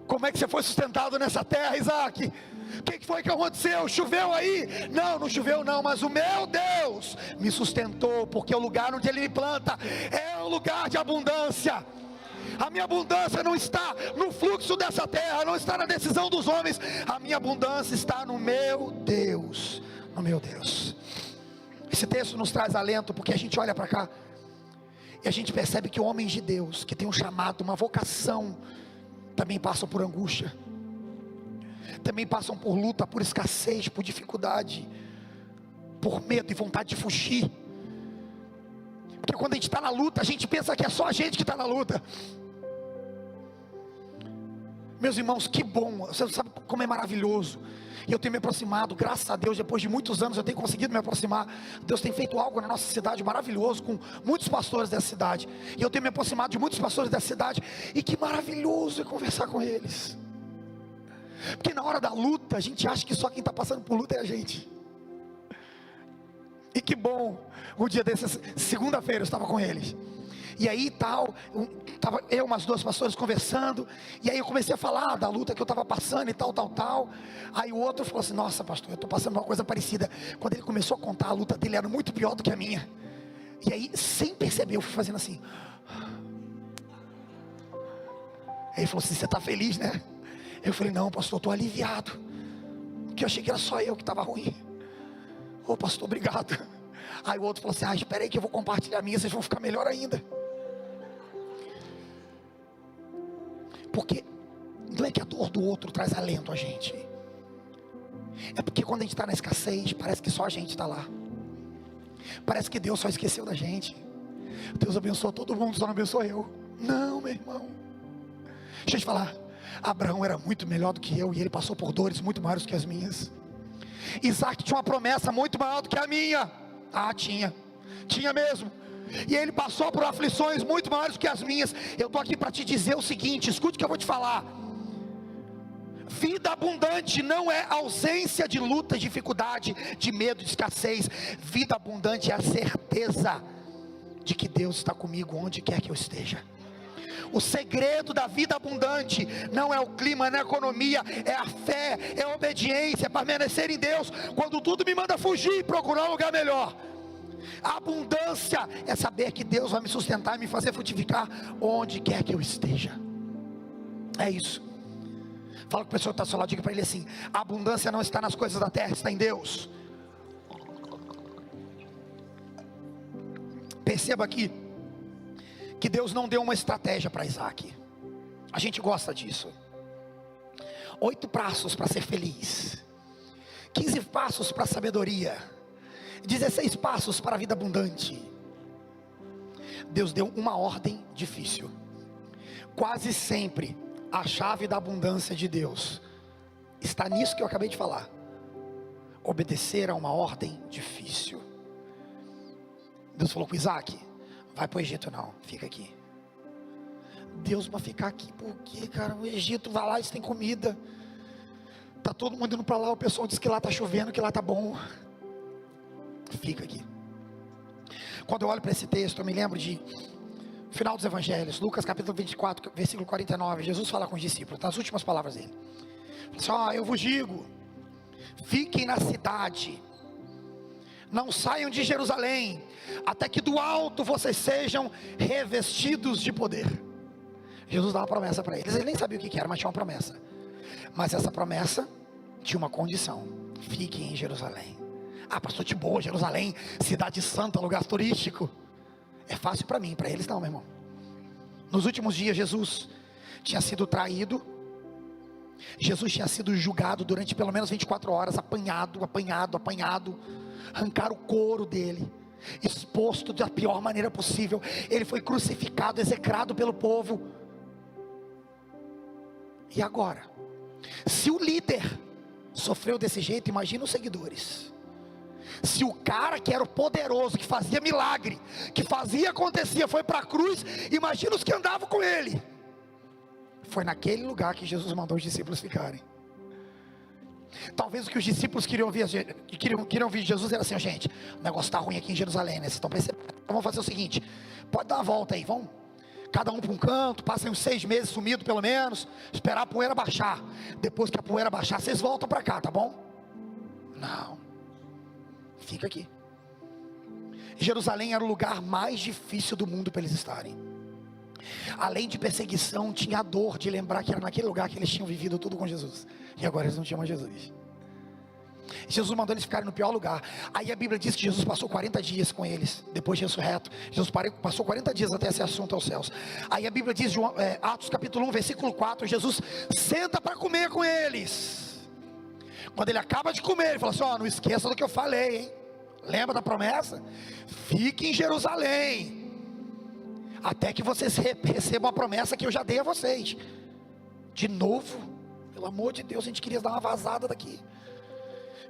Speaker 1: Como é que você foi sustentado nessa terra, Isaac? O que foi que aconteceu? Choveu aí? Não, não choveu não, mas o meu Deus me sustentou, porque o lugar onde Ele me planta é um lugar de abundância. A minha abundância não está no fluxo dessa terra, não está na decisão dos homens. A minha abundância está no meu Deus, no meu Deus. Esse texto nos traz alento, porque a gente olha para cá e a gente percebe que homens de Deus, que têm um chamado, uma vocação, também passam por angústia, também passam por luta, por escassez, por dificuldade, por medo e vontade de fugir. Porque quando a gente está na luta, a gente pensa que é só a gente que está na luta. Meus irmãos, que bom, você sabe como é maravilhoso. E eu tenho me aproximado, graças a Deus, depois de muitos anos eu tenho conseguido me aproximar. Deus tem feito algo na nossa cidade maravilhoso, com muitos pastores dessa cidade. E eu tenho me aproximado de muitos pastores dessa cidade, e que maravilhoso é conversar com eles. Porque na hora da luta, a gente acha que só quem está passando por luta é a gente. E que bom, um dia desses, segunda-feira eu estava com eles, e aí estava eu e umas duas pastoras conversando, e aí eu comecei a falar da luta que eu estava passando e tal, aí o outro falou assim: nossa pastor, eu estou passando uma coisa parecida. Quando ele começou a contar, a luta dele era muito pior do que a minha, e aí sem perceber eu fui fazendo assim. Aí ele falou assim: você está feliz, né? Eu falei: não pastor, eu estou aliviado, porque eu achei que era só eu que estava ruim. Ô pastor, obrigado. Aí o outro falou assim: espera aí que eu vou compartilhar a minha, vocês vão ficar melhor ainda. Porque não é que a dor do outro traz alento a gente, é porque quando a gente está na escassez, parece que só a gente está lá. Parece que Deus só esqueceu da gente. Deus abençoou todo mundo, só não abençoou eu. Não, meu irmão, deixa eu te falar, Abraão era muito melhor do que eu, e ele passou por dores muito maiores que as minhas. Isaac tinha uma promessa muito maior do que a minha. Tinha mesmo. E ele passou por aflições muito maiores do que as minhas. Eu estou aqui para te dizer o seguinte, escute o que eu vou te falar. Vida abundante não é ausência de luta, dificuldade, de medo, de escassez. Vida abundante é a certeza de que Deus está comigo onde quer que eu esteja. O segredo da vida abundante não é o clima, não é a economia, é a fé, é a obediência, é permanecer em Deus quando tudo me manda fugir e procurar um lugar melhor. A abundância é saber que Deus vai me sustentar e me fazer frutificar onde quer que eu esteja. É isso. Fala com a pessoa que está ao seu lado, diga para ele assim: a abundância não está nas coisas da terra, está em Deus. Perceba aqui que Deus não deu uma estratégia para Isaac. A gente gosta disso. 8 passos para ser feliz, 15 passos para a sabedoria, 16 passos para a vida abundante. Deus deu uma ordem difícil. Quase sempre a chave da abundância de Deus está nisso que eu acabei de falar: obedecer a uma ordem difícil. Deus falou com Isaac: vai para o Egito. Não, fica aqui. Deus, vai ficar aqui por quê, cara? O Egito, vai lá, eles têm comida. Tá todo mundo indo para lá, o pessoal diz que lá tá chovendo, que lá tá bom. Fica aqui. Quando eu olho para esse texto, eu me lembro de final dos evangelhos, Lucas capítulo 24, versículo 49, Jesus fala com os discípulos, nas últimas palavras dele. Fala assim: eu vos digo, fiquem na cidade, não saiam de Jerusalém, até que do alto vocês sejam revestidos de poder. Jesus dá uma promessa para eles. Eles nem sabiam o que era, mas tinha uma promessa. Mas essa promessa tinha uma condição: fiquem em Jerusalém. Pastor, de boa, Jerusalém, cidade santa, lugar turístico. É fácil para mim, para eles não, meu irmão. Nos últimos dias, Jesus tinha sido traído. Jesus tinha sido julgado durante pelo menos 24 horas, apanhado. Arrancaram o couro dele, exposto da pior maneira possível. Ele foi crucificado, execrado pelo povo. E agora, se o líder sofreu desse jeito, imagina os seguidores. Se o cara que era o poderoso, que fazia milagre, que fazia acontecer, foi para a cruz, imagina os que andavam com ele. Foi naquele lugar que Jesus mandou os discípulos ficarem. Talvez o que os discípulos queriam ouvir de Jesus era assim: gente, o negócio está ruim aqui em Jerusalém, né? Vocês estão percebendo? Então vamos fazer o seguinte: pode dar uma volta aí, vamos cada um para um canto, passem uns 6 meses sumido pelo menos, esperar a poeira baixar. Depois que a poeira baixar, vocês voltam para cá, tá bom? Não, fica aqui. Jerusalém era o lugar mais difícil do mundo para eles estarem. Além de perseguição, tinha a dor de lembrar que era naquele lugar que eles tinham vivido tudo com Jesus, e agora eles não tinham mais Jesus. Jesus mandou eles ficarem no pior lugar. Aí a Bíblia diz que Jesus passou 40 dias com eles, depois de ressurreto. Jesus passou 40 dias até esse assunto aos céus. Aí a Bíblia diz, Atos capítulo 1, versículo 4, Jesus senta para comer com eles. Quando ele acaba de comer, ele fala assim: ó, não esqueça do que eu falei, hein? Lembra da promessa? Fique em Jerusalém, até que vocês recebam a promessa que eu já dei a vocês. De novo, pelo amor de Deus, a gente queria dar uma vazada daqui.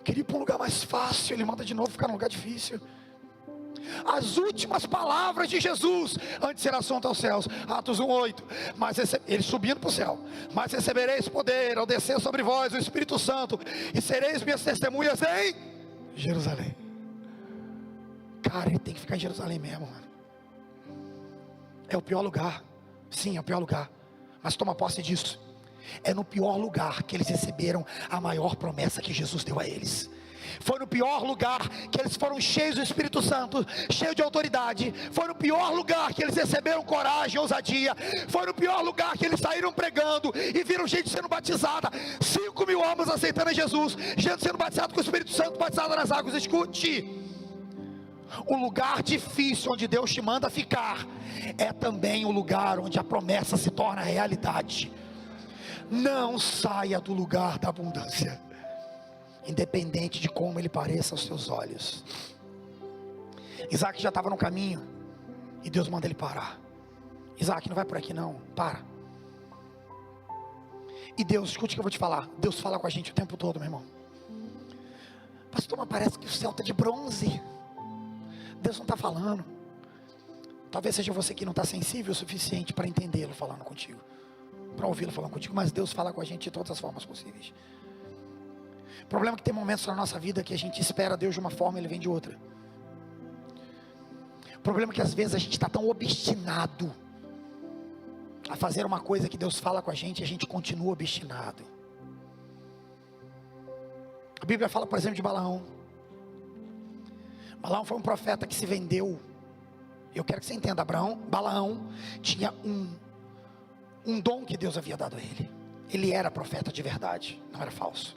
Speaker 1: Queria ir para um lugar mais fácil, ele manda de novo ficar num lugar difícil. As últimas palavras de Jesus antes de ser assunto aos céus, Atos 1:8. Mas ele subindo para o céu: mas recebereis poder ao descer sobre vós o Espírito Santo, e sereis minhas testemunhas em Jerusalém. Cara, ele tem que ficar em Jerusalém mesmo, mano. É o pior lugar. Sim, é o pior lugar, mas toma posse disso. É no pior lugar que eles receberam a maior promessa que Jesus deu a eles. Foi no pior lugar que eles foram cheios do Espírito Santo, cheios de autoridade. Foi no pior lugar que eles receberam coragem, ousadia. Foi no pior lugar que eles saíram pregando e viram gente sendo batizada. 5.000 almas aceitando a Jesus, gente sendo batizada com o Espírito Santo, batizada nas águas. Escute: o lugar difícil onde Deus te manda ficar é também o lugar onde a promessa se torna realidade. Não saia do lugar da abundância, independente de como ele pareça aos seus olhos. Isaac já estava no caminho e Deus manda ele parar. Isaac, não vai por aqui não, para. E Deus, escute o que eu vou te falar, Deus fala com a gente o tempo todo, meu irmão. Pastor, mas parece que o céu está de bronze. Deus não está falando. Talvez seja você que não está sensível o suficiente para entendê-lo falando contigo, para ouvi-lo falando contigo, mas Deus fala com a gente de todas as formas possíveis. O problema é que tem momentos na nossa vida que a gente espera Deus de uma forma e Ele vem de outra. O problema é que às vezes a gente está tão obstinado a fazer uma coisa que Deus fala com a gente, e a gente continua obstinado. A Bíblia fala, por exemplo, de Balaão. Balaão foi um profeta que se vendeu. Eu quero que você entenda, Balaão tinha um dom que Deus havia dado a ele. Ele era profeta de verdade, não era falso.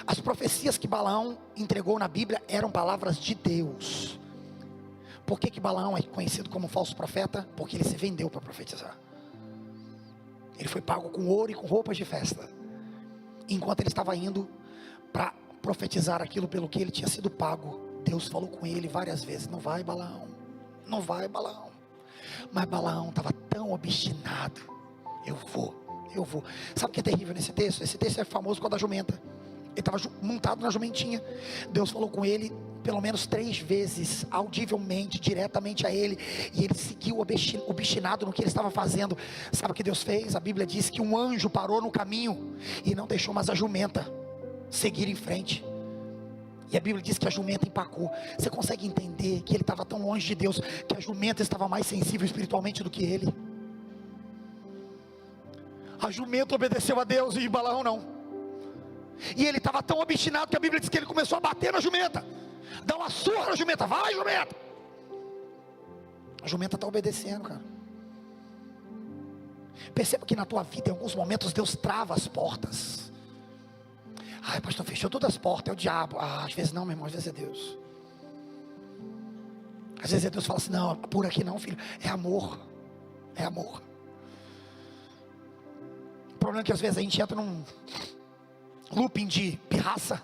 Speaker 1: As profecias que Balaão entregou na Bíblia eram palavras de Deus. Por que Balaão é conhecido como falso profeta? Porque ele se vendeu para profetizar. Ele foi pago com ouro e com roupas de festa, enquanto ele estava indo para profetizar aquilo pelo que ele tinha sido pago. Deus falou com ele várias vezes: não vai, Balaão, não vai, Balaão. Mas Balaão estava tão obstinado: eu vou. Sabe o que é terrível nesse texto? Esse texto é famoso por causa da jumenta. Ele estava montado na jumentinha. Deus falou com ele pelo menos 3 vezes, audivelmente, diretamente a ele, e ele seguiu obstinado no que ele estava fazendo. Sabe o que Deus fez? A Bíblia diz que um anjo parou no caminho e não deixou mais a jumenta seguir em frente. E a Bíblia diz que a jumenta empacou. Você consegue entender que ele estava tão longe de Deus, que a jumenta estava mais sensível espiritualmente do que ele? A jumenta obedeceu a Deus e Balaão não. E ele estava tão obstinado que a Bíblia diz que ele começou a bater na jumenta, dar uma surra na jumenta. Vai, jumenta! A jumenta está obedecendo, cara. Perceba que na tua vida, em alguns momentos, Deus trava as portas. Ai, pastor, fechou todas as portas, é o diabo. Às vezes não, meu irmão, às vezes é Deus. Às vezes é Deus fala assim: não, por aqui não, filho. É amor. É amor. O problema é que às vezes a gente entra num looping de pirraça.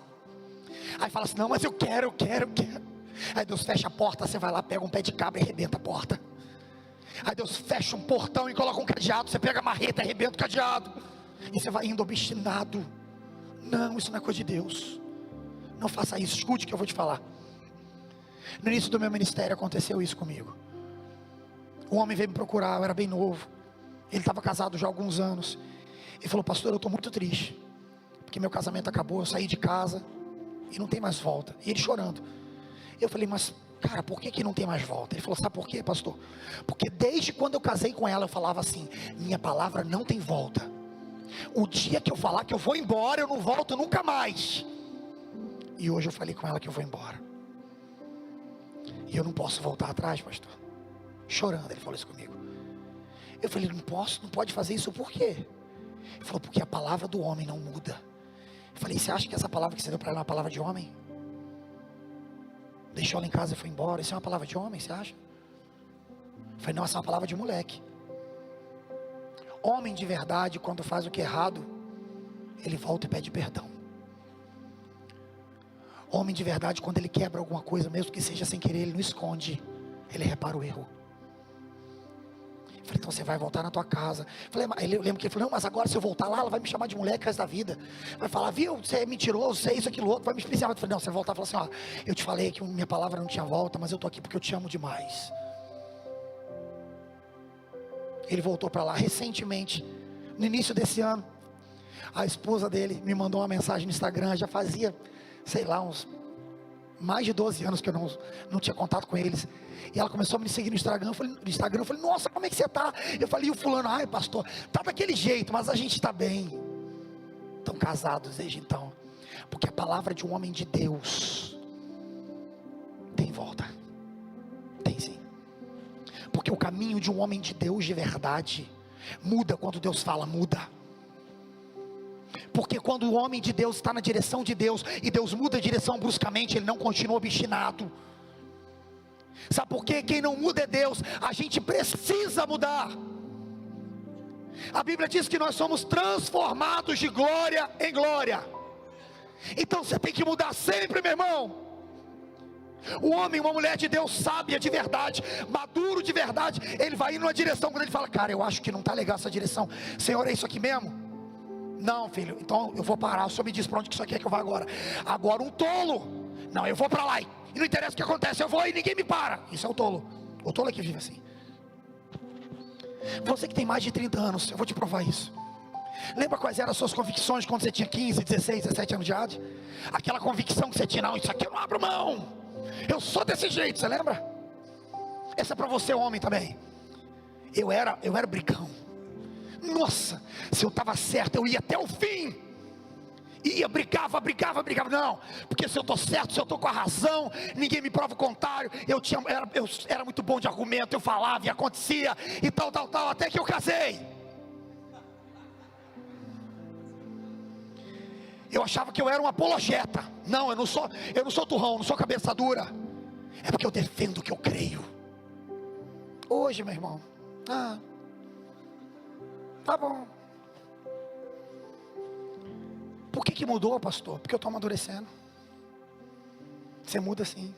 Speaker 1: Aí fala assim: não, mas eu quero. Aí Deus fecha a porta, você vai lá, pega um pé de cabra e arrebenta a porta. Aí Deus fecha um portão e coloca um cadeado, você pega a marreta e arrebenta o cadeado. E você vai indo obstinado. Não, isso não é coisa de Deus. Não faça isso. Escute o que eu vou te falar. No início do meu ministério aconteceu isso comigo. Um homem veio me procurar, eu era bem novo. Ele estava casado já há alguns anos. Ele falou: pastor, eu estou muito triste, porque meu casamento acabou, eu saí de casa e não tem mais volta. E ele chorando. Eu falei: mas cara, por que não tem mais volta? Ele falou: sabe por quê, pastor? Porque desde quando eu casei com ela, eu falava assim: minha palavra não tem volta. O dia que eu falar que eu vou embora, eu não volto nunca mais. E hoje eu falei com ela que eu vou embora, e eu não posso voltar atrás, pastor. Chorando, ele falou isso comigo. Eu falei, não posso, não pode fazer isso, por quê? Ele falou, porque a palavra do homem não muda. Eu falei, você acha que essa palavra que você deu para ela é uma palavra de homem? Deixou ela em casa e foi embora, isso é uma palavra de homem, você acha? Eu falei, não, essa é uma palavra de moleque. Homem de verdade, quando faz o que é errado, ele volta e pede perdão. Homem de verdade, quando ele quebra alguma coisa, mesmo que seja sem querer, ele não esconde, ele repara o erro. Eu falei, então você vai voltar na tua casa. Eu lembro que ele falou, não, mas agora se eu voltar lá, ela vai me chamar de moleque o resto da vida. Vai falar, viu, você é mentiroso, você é isso, aquilo, outro, vai me explicar. Eu falei, não, você vai voltar e falar assim, ó, eu te falei que minha palavra não tinha volta, mas eu estou aqui porque eu te amo demais. Ele voltou para lá recentemente, no início desse ano. A esposa dele me mandou uma mensagem no Instagram, já fazia, sei lá, uns mais de 12 anos que eu não tinha contato com eles. E ela começou a me seguir no Instagram. Eu falei, nossa, como é que você está? Eu falei, e o fulano? Ai, pastor, está daquele jeito, mas a gente está bem. Estão casados desde então. Porque a palavra de um homem de Deus tem volta. Tem sim. Porque o caminho de um homem de Deus de verdade muda quando Deus fala, muda. Porque quando o homem de Deus está na direção de Deus e Deus muda a direção bruscamente, ele não continua obstinado. Sabe por quê? Quem não muda é Deus. A gente precisa mudar. A Bíblia diz que nós somos transformados de glória em glória. Então você tem que mudar sempre, meu irmão. O homem, uma mulher de Deus sábia de verdade, maduro de verdade, ele vai indo numa direção, quando ele fala, cara, eu acho que não está legal essa direção. Senhor, é isso aqui mesmo? Não, filho, então eu vou parar. O Senhor me diz para onde que isso aqui é que eu vou agora. Agora um tolo, não, eu vou para lá, e não interessa o que acontece, eu vou e ninguém me para. Isso é o tolo é que vive assim. Você que tem mais de 30 anos, eu vou te provar isso. Lembra quais eram as suas convicções quando você tinha 15, 16, 17 anos de idade? Aquela convicção que você tinha, não, isso aqui eu não abro mão, eu sou desse jeito, você lembra? Essa é para você, homem, também. Eu era brigão. Nossa, se eu estava certo, eu ia até o fim. Ia, brigava. Não, porque se eu estou certo, se eu estou com a razão, ninguém me prova o contrário. Eu era muito bom de argumento, eu falava e acontecia, e tal, até que eu casei. Eu achava que eu era um apologeta. Não, eu não sou turrão, não sou cabeça dura. É porque eu defendo o que eu creio. Hoje, meu irmão, tá bom. Por que mudou, pastor? Porque eu estou amadurecendo. Você muda sim.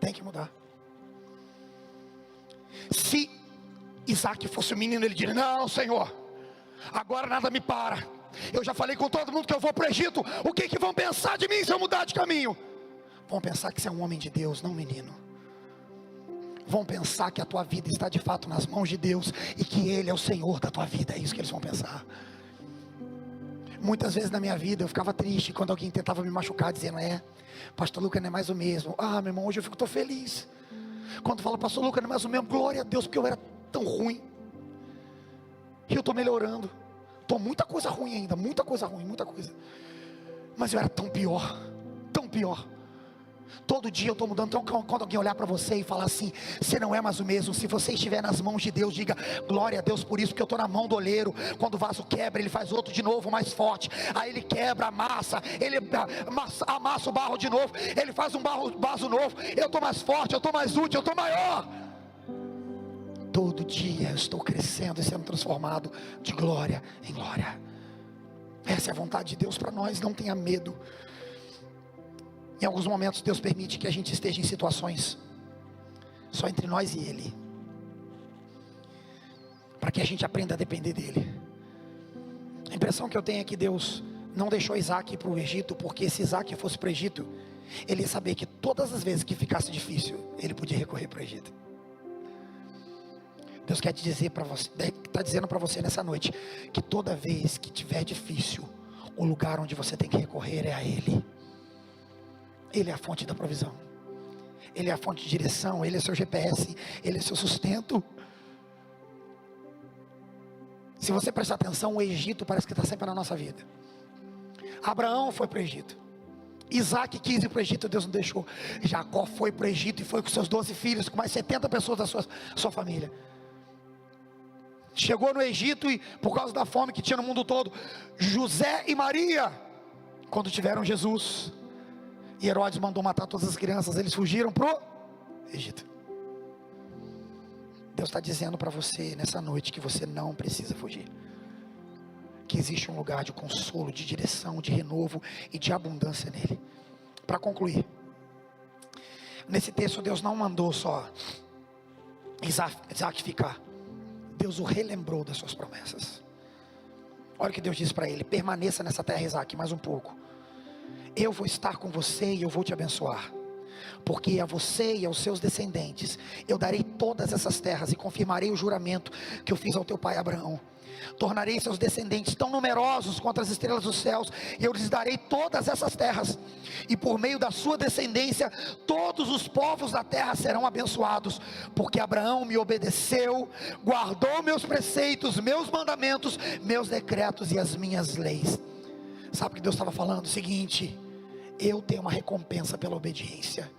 Speaker 1: Tem que mudar. Se Isaac fosse um menino, ele diria, não, Senhor, agora nada me para. Eu já falei com todo mundo que eu vou para o Egito. O que vão pensar de mim se eu mudar de caminho? Vão pensar que você é um homem de Deus, não um menino. Vão pensar que a tua vida está de fato nas mãos de Deus e que Ele é o Senhor da tua vida. É isso que eles vão pensar. Muitas vezes na minha vida eu ficava triste quando alguém tentava me machucar, dizendo, pastor Lucas não é mais o mesmo. Meu irmão, hoje eu estou feliz quando fala, pastor Lucas não é mais o mesmo. Glória a Deus, porque eu era tão ruim e eu estou melhorando. Estou muita coisa ruim ainda, muita coisa, mas eu era tão pior. Todo dia eu estou mudando. Então quando alguém olhar para você e falar assim, você não é mais o mesmo, se você estiver nas mãos de Deus, diga, glória a Deus por isso, porque eu estou na mão do oleiro. Quando o vaso quebra, ele faz outro de novo, mais forte. Aí ele quebra, amassa, ele amassa o barro de novo, ele faz um vaso novo. Eu estou mais forte, eu estou mais útil, eu estou maior. Todo dia eu estou crescendo e sendo transformado de glória em glória. Essa é a vontade de Deus para nós. Não tenha medo. Em alguns momentos Deus permite que a gente esteja em situações só entre nós e Ele, para que a gente aprenda a depender dEle. A impressão que eu tenho é que Deus não deixou Isaac ir para o Egito, porque se Isaac fosse para o Egito, ele ia saber que todas as vezes que ficasse difícil, ele podia recorrer para o Egito. Deus quer te dizer para você, está dizendo para você nessa noite, que toda vez que tiver difícil, o lugar onde você tem que recorrer é a Ele. Ele é a fonte da provisão, Ele é a fonte de direção, Ele é seu GPS, Ele é seu sustento. Se você prestar atenção, o Egito parece que está sempre na nossa vida. Abraão foi para o Egito, Isaac quis ir para o Egito, Deus não deixou. Jacó foi para o Egito e foi com seus 12 filhos, com mais 70 pessoas da sua família. chegou no Egito e por causa da fome que tinha no mundo todo, José e Maria, quando tiveram Jesus, e Herodes mandou matar todas as crianças, eles fugiram para o Egito. Deus está dizendo para você nessa noite que você não precisa fugir, que existe um lugar de consolo, de direção, de renovo e de abundância nele. Para concluir, nesse texto Deus não mandou só Isaac ficar, Deus o relembrou das suas promessas. Olha o que Deus diz para ele: permaneça nessa terra, Isaac, mais um pouco. Eu vou estar com você e eu vou te abençoar, porque a você e aos seus descendentes eu darei todas essas terras e confirmarei o juramento que eu fiz ao teu pai Abraão. Tornarei seus descendentes tão numerosos quanto as estrelas dos céus, e eu lhes darei todas essas terras, e por meio da sua descendência todos os povos da terra serão abençoados, porque Abraão me obedeceu, guardou meus preceitos, meus mandamentos, meus decretos e as minhas leis. Sabe o que Deus estava falando? O seguinte: eu tenho uma recompensa pela obediência,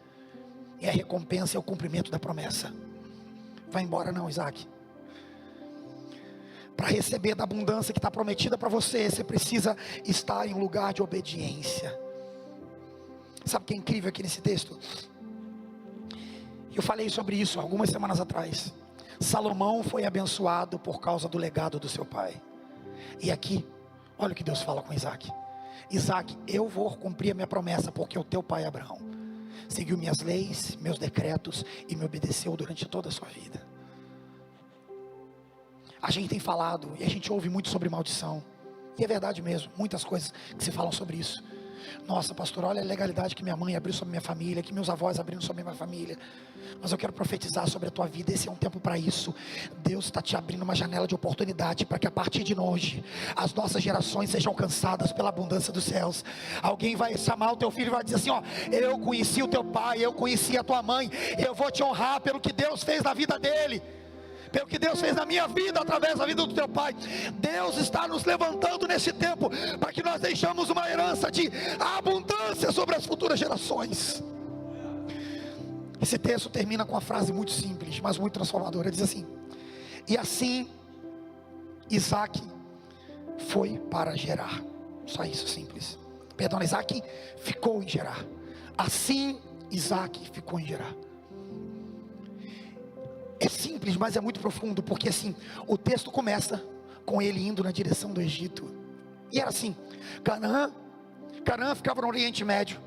Speaker 1: e a recompensa é o cumprimento da promessa. Vai embora não, Isaac. Para receber da abundância que está prometida para você, você precisa estar em um lugar de obediência. Sabe o que é incrível aqui nesse texto? Eu falei sobre isso algumas semanas atrás. Salomão foi abençoado por causa do legado do seu pai. E aqui, olha o que Deus fala com Isaac: Isaac, eu vou cumprir a minha promessa, porque o teu pai Abraão seguiu minhas leis, meus decretos e me obedeceu durante toda a sua vida. A gente tem falado e a gente ouve muito sobre maldição, e é verdade mesmo, muitas coisas que se falam sobre isso. Nossa, pastor, olha a legalidade que minha mãe abriu sobre minha família, que meus avós abriram sobre minha família. Mas eu quero profetizar sobre a tua vida. Esse é um tempo para isso. Deus está te abrindo uma janela de oportunidade, para que a partir de hoje as nossas gerações sejam alcançadas pela abundância dos céus. Alguém vai chamar o teu filho e vai dizer assim: ó, eu conheci o teu pai, eu conheci a tua mãe, eu vou te honrar pelo que Deus fez na vida dele, pelo que Deus fez na minha vida, através da vida do teu pai. Deus está nos levantando nesse tempo, para que nós deixamos uma herança de abundância sobre as futuras gerações. Esse texto termina com uma frase muito simples, mas muito transformadora. Diz assim: e assim Isaac foi para Gerar. Só isso, simples. Perdão, Isaac ficou em Gerar. Assim Isaac ficou em Gerar. É simples, mas é muito profundo, porque assim, o texto começa com ele indo na direção do Egito. E era assim: Canaã ficava no Oriente Médio,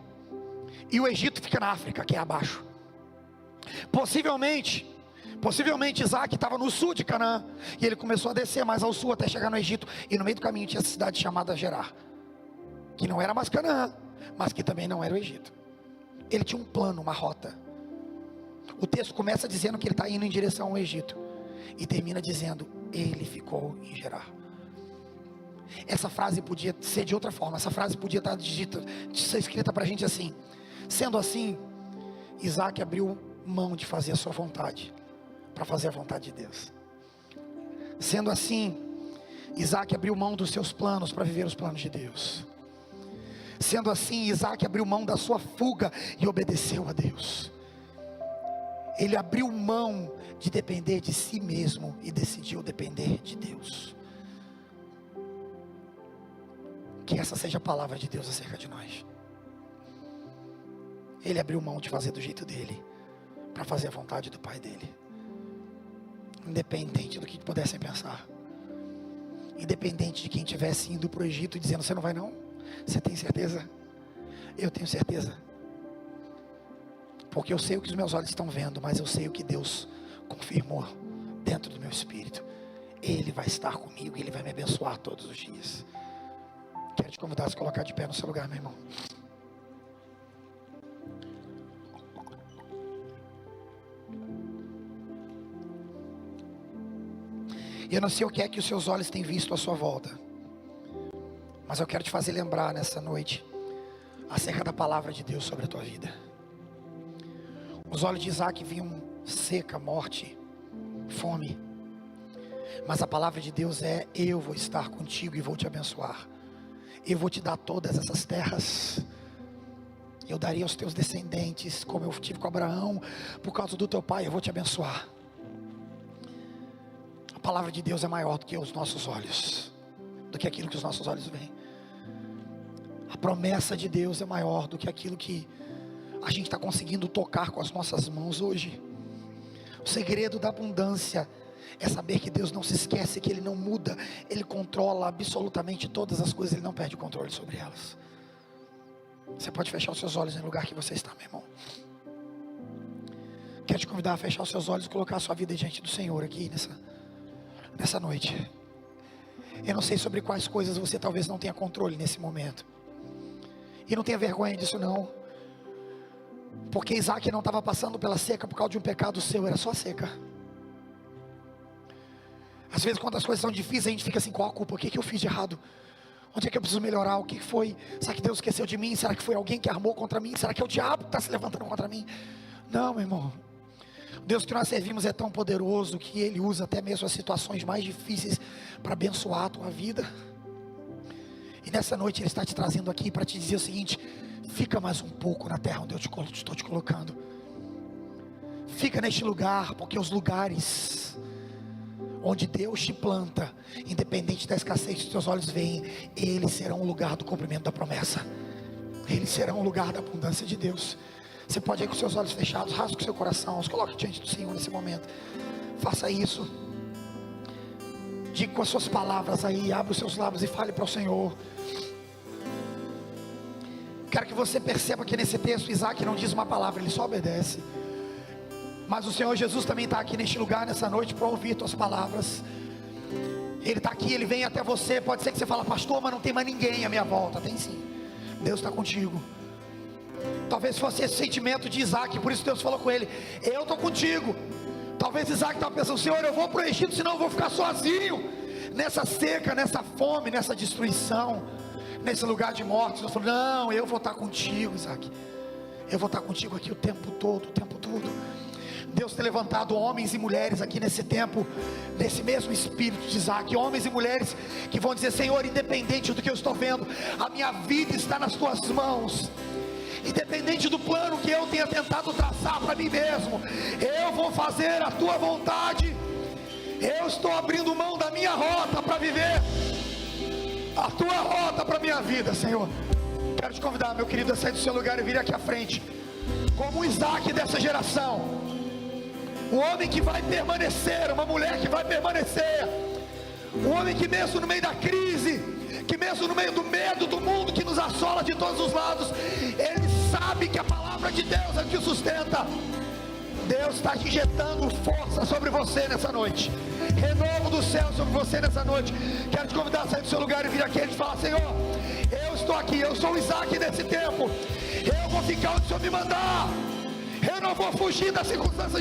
Speaker 1: e o Egito fica na África, que é abaixo. Possivelmente Isaac estava no sul de Canaã, e ele começou a descer mais ao sul até chegar no Egito, e no meio do caminho tinha essa cidade chamada Gerar, que não era mais Canaã, mas que também não era o Egito. Ele tinha um plano, uma rota. O texto começa dizendo que ele está indo em direção ao Egito, e termina dizendo: ele ficou em Gerar. Essa frase podia ser de outra forma. Essa frase podia ser escrita para a gente assim: sendo assim, Isaac abriu mão de fazer a sua vontade, para fazer a vontade de Deus. Sendo assim, Isaac abriu mão dos seus planos para viver os planos de Deus. Sendo assim, Isaac abriu mão da sua fuga e obedeceu a Deus. Ele abriu mão de depender de si mesmo e decidiu depender de Deus. Que essa seja a palavra de Deus acerca de nós. Ele abriu mão de fazer do jeito dele, para fazer a vontade do pai dele, independente do que pudessem pensar, independente de quem estivesse indo para o Egito dizendo: você não vai não? Você tem certeza? Eu tenho certeza, porque eu sei o que os meus olhos estão vendo, mas eu sei o que Deus confirmou dentro do meu espírito. Ele vai estar comigo, Ele vai me abençoar todos os dias. Quero te convidar a se colocar de pé no seu lugar, meu irmão. Eu não sei o que é que os seus olhos têm visto à sua volta, mas eu quero te fazer lembrar nessa noite acerca da palavra de Deus sobre a tua vida. Os olhos de Isaac viam seca, morte, fome, mas a palavra de Deus é: eu vou estar contigo e vou te abençoar. Eu vou te dar todas essas terras. Eu darei aos teus descendentes, como eu tive com Abraão, por causa do teu pai, eu vou te abençoar. A palavra de Deus é maior do que os nossos olhos, do que aquilo que os nossos olhos veem. A promessa de Deus é maior do que aquilo que a gente está conseguindo tocar com as nossas mãos hoje. O segredo da abundância é saber que Deus não se esquece, que Ele não muda, Ele controla absolutamente todas as coisas, Ele não perde o controle sobre elas. Você pode fechar os seus olhos no lugar que você está, meu irmão. Quero te convidar a fechar os seus olhos e colocar a sua vida diante do Senhor aqui nessa noite. Eu não sei sobre quais coisas você talvez não tenha controle nesse momento. E não tenha vergonha disso não. Porque Isaac não estava passando pela seca por causa de um pecado seu, era só a seca. Às vezes quando as coisas são difíceis a gente fica assim, qual a culpa? O que eu fiz de errado? Onde é que eu preciso melhorar? O que foi? Será que Deus esqueceu de mim? Será que foi alguém que armou contra mim? Será que é o diabo que está se levantando contra mim? Não, meu irmão. O Deus que nós servimos é tão poderoso que Ele usa até mesmo as situações mais difíceis para abençoar a tua vida. E nessa noite Ele está te trazendo aqui para te dizer o seguinte: fica mais um pouco na terra onde eu estou te colocando. Fica neste lugar, porque os lugares onde Deus te planta, independente da escassez que os teus olhos veem, eles serão um lugar do cumprimento da promessa. Eles serão um lugar da abundância de Deus. Você pode ir com seus olhos fechados, rasgue o seu coração, os coloque diante do Senhor nesse momento. Faça isso. Diga com as suas palavras aí, abra os seus lábios e fale para o Senhor. Quero que você perceba que nesse texto Isaac não diz uma palavra, ele só obedece. Mas o Senhor Jesus também está aqui neste lugar, nessa noite, para ouvir tuas palavras. Ele está aqui, Ele vem até você. Pode ser que você fale, pastor, mas não tem mais ninguém à minha volta. Tem sim, Deus está contigo. Talvez fosse esse sentimento de Isaac, por isso Deus falou com ele, eu estou contigo. Talvez Isaac estava pensando, Senhor, eu vou para o Egito, senão eu vou ficar sozinho, nessa seca, nessa fome, nessa destruição, nesse lugar de morte. Deus falou, não, eu vou estar contigo, Isaac. Eu vou estar contigo aqui o tempo todo, o tempo todo. Deus tem levantado homens e mulheres aqui nesse tempo, nesse mesmo espírito de Isaac, homens e mulheres que vão dizer, Senhor, independente do que eu estou vendo, a minha vida está nas tuas mãos. Independente do plano que eu tenha tentado traçar para mim mesmo, eu vou fazer a tua vontade. Eu estou abrindo mão da minha rota para viver a tua rota para a minha vida, Senhor. Quero te convidar, meu querido, a sair do seu lugar e vir aqui à frente, como o Isaac dessa geração. Um homem que vai permanecer, uma mulher que vai permanecer. Um homem que mesmo no meio da crise, que mesmo no meio do medo do mundo que nos assola de todos os lados, ele sabe que a palavra de Deus é o que o sustenta. Deus está injetando força sobre você nessa noite, renovo do céu sobre você nessa noite. Quero te convidar a sair do seu lugar e vir aqui e falar, Senhor, eu estou aqui, eu sou o Isaac desse tempo, eu vou ficar onde o Senhor me mandar, eu não vou fugir das circunstâncias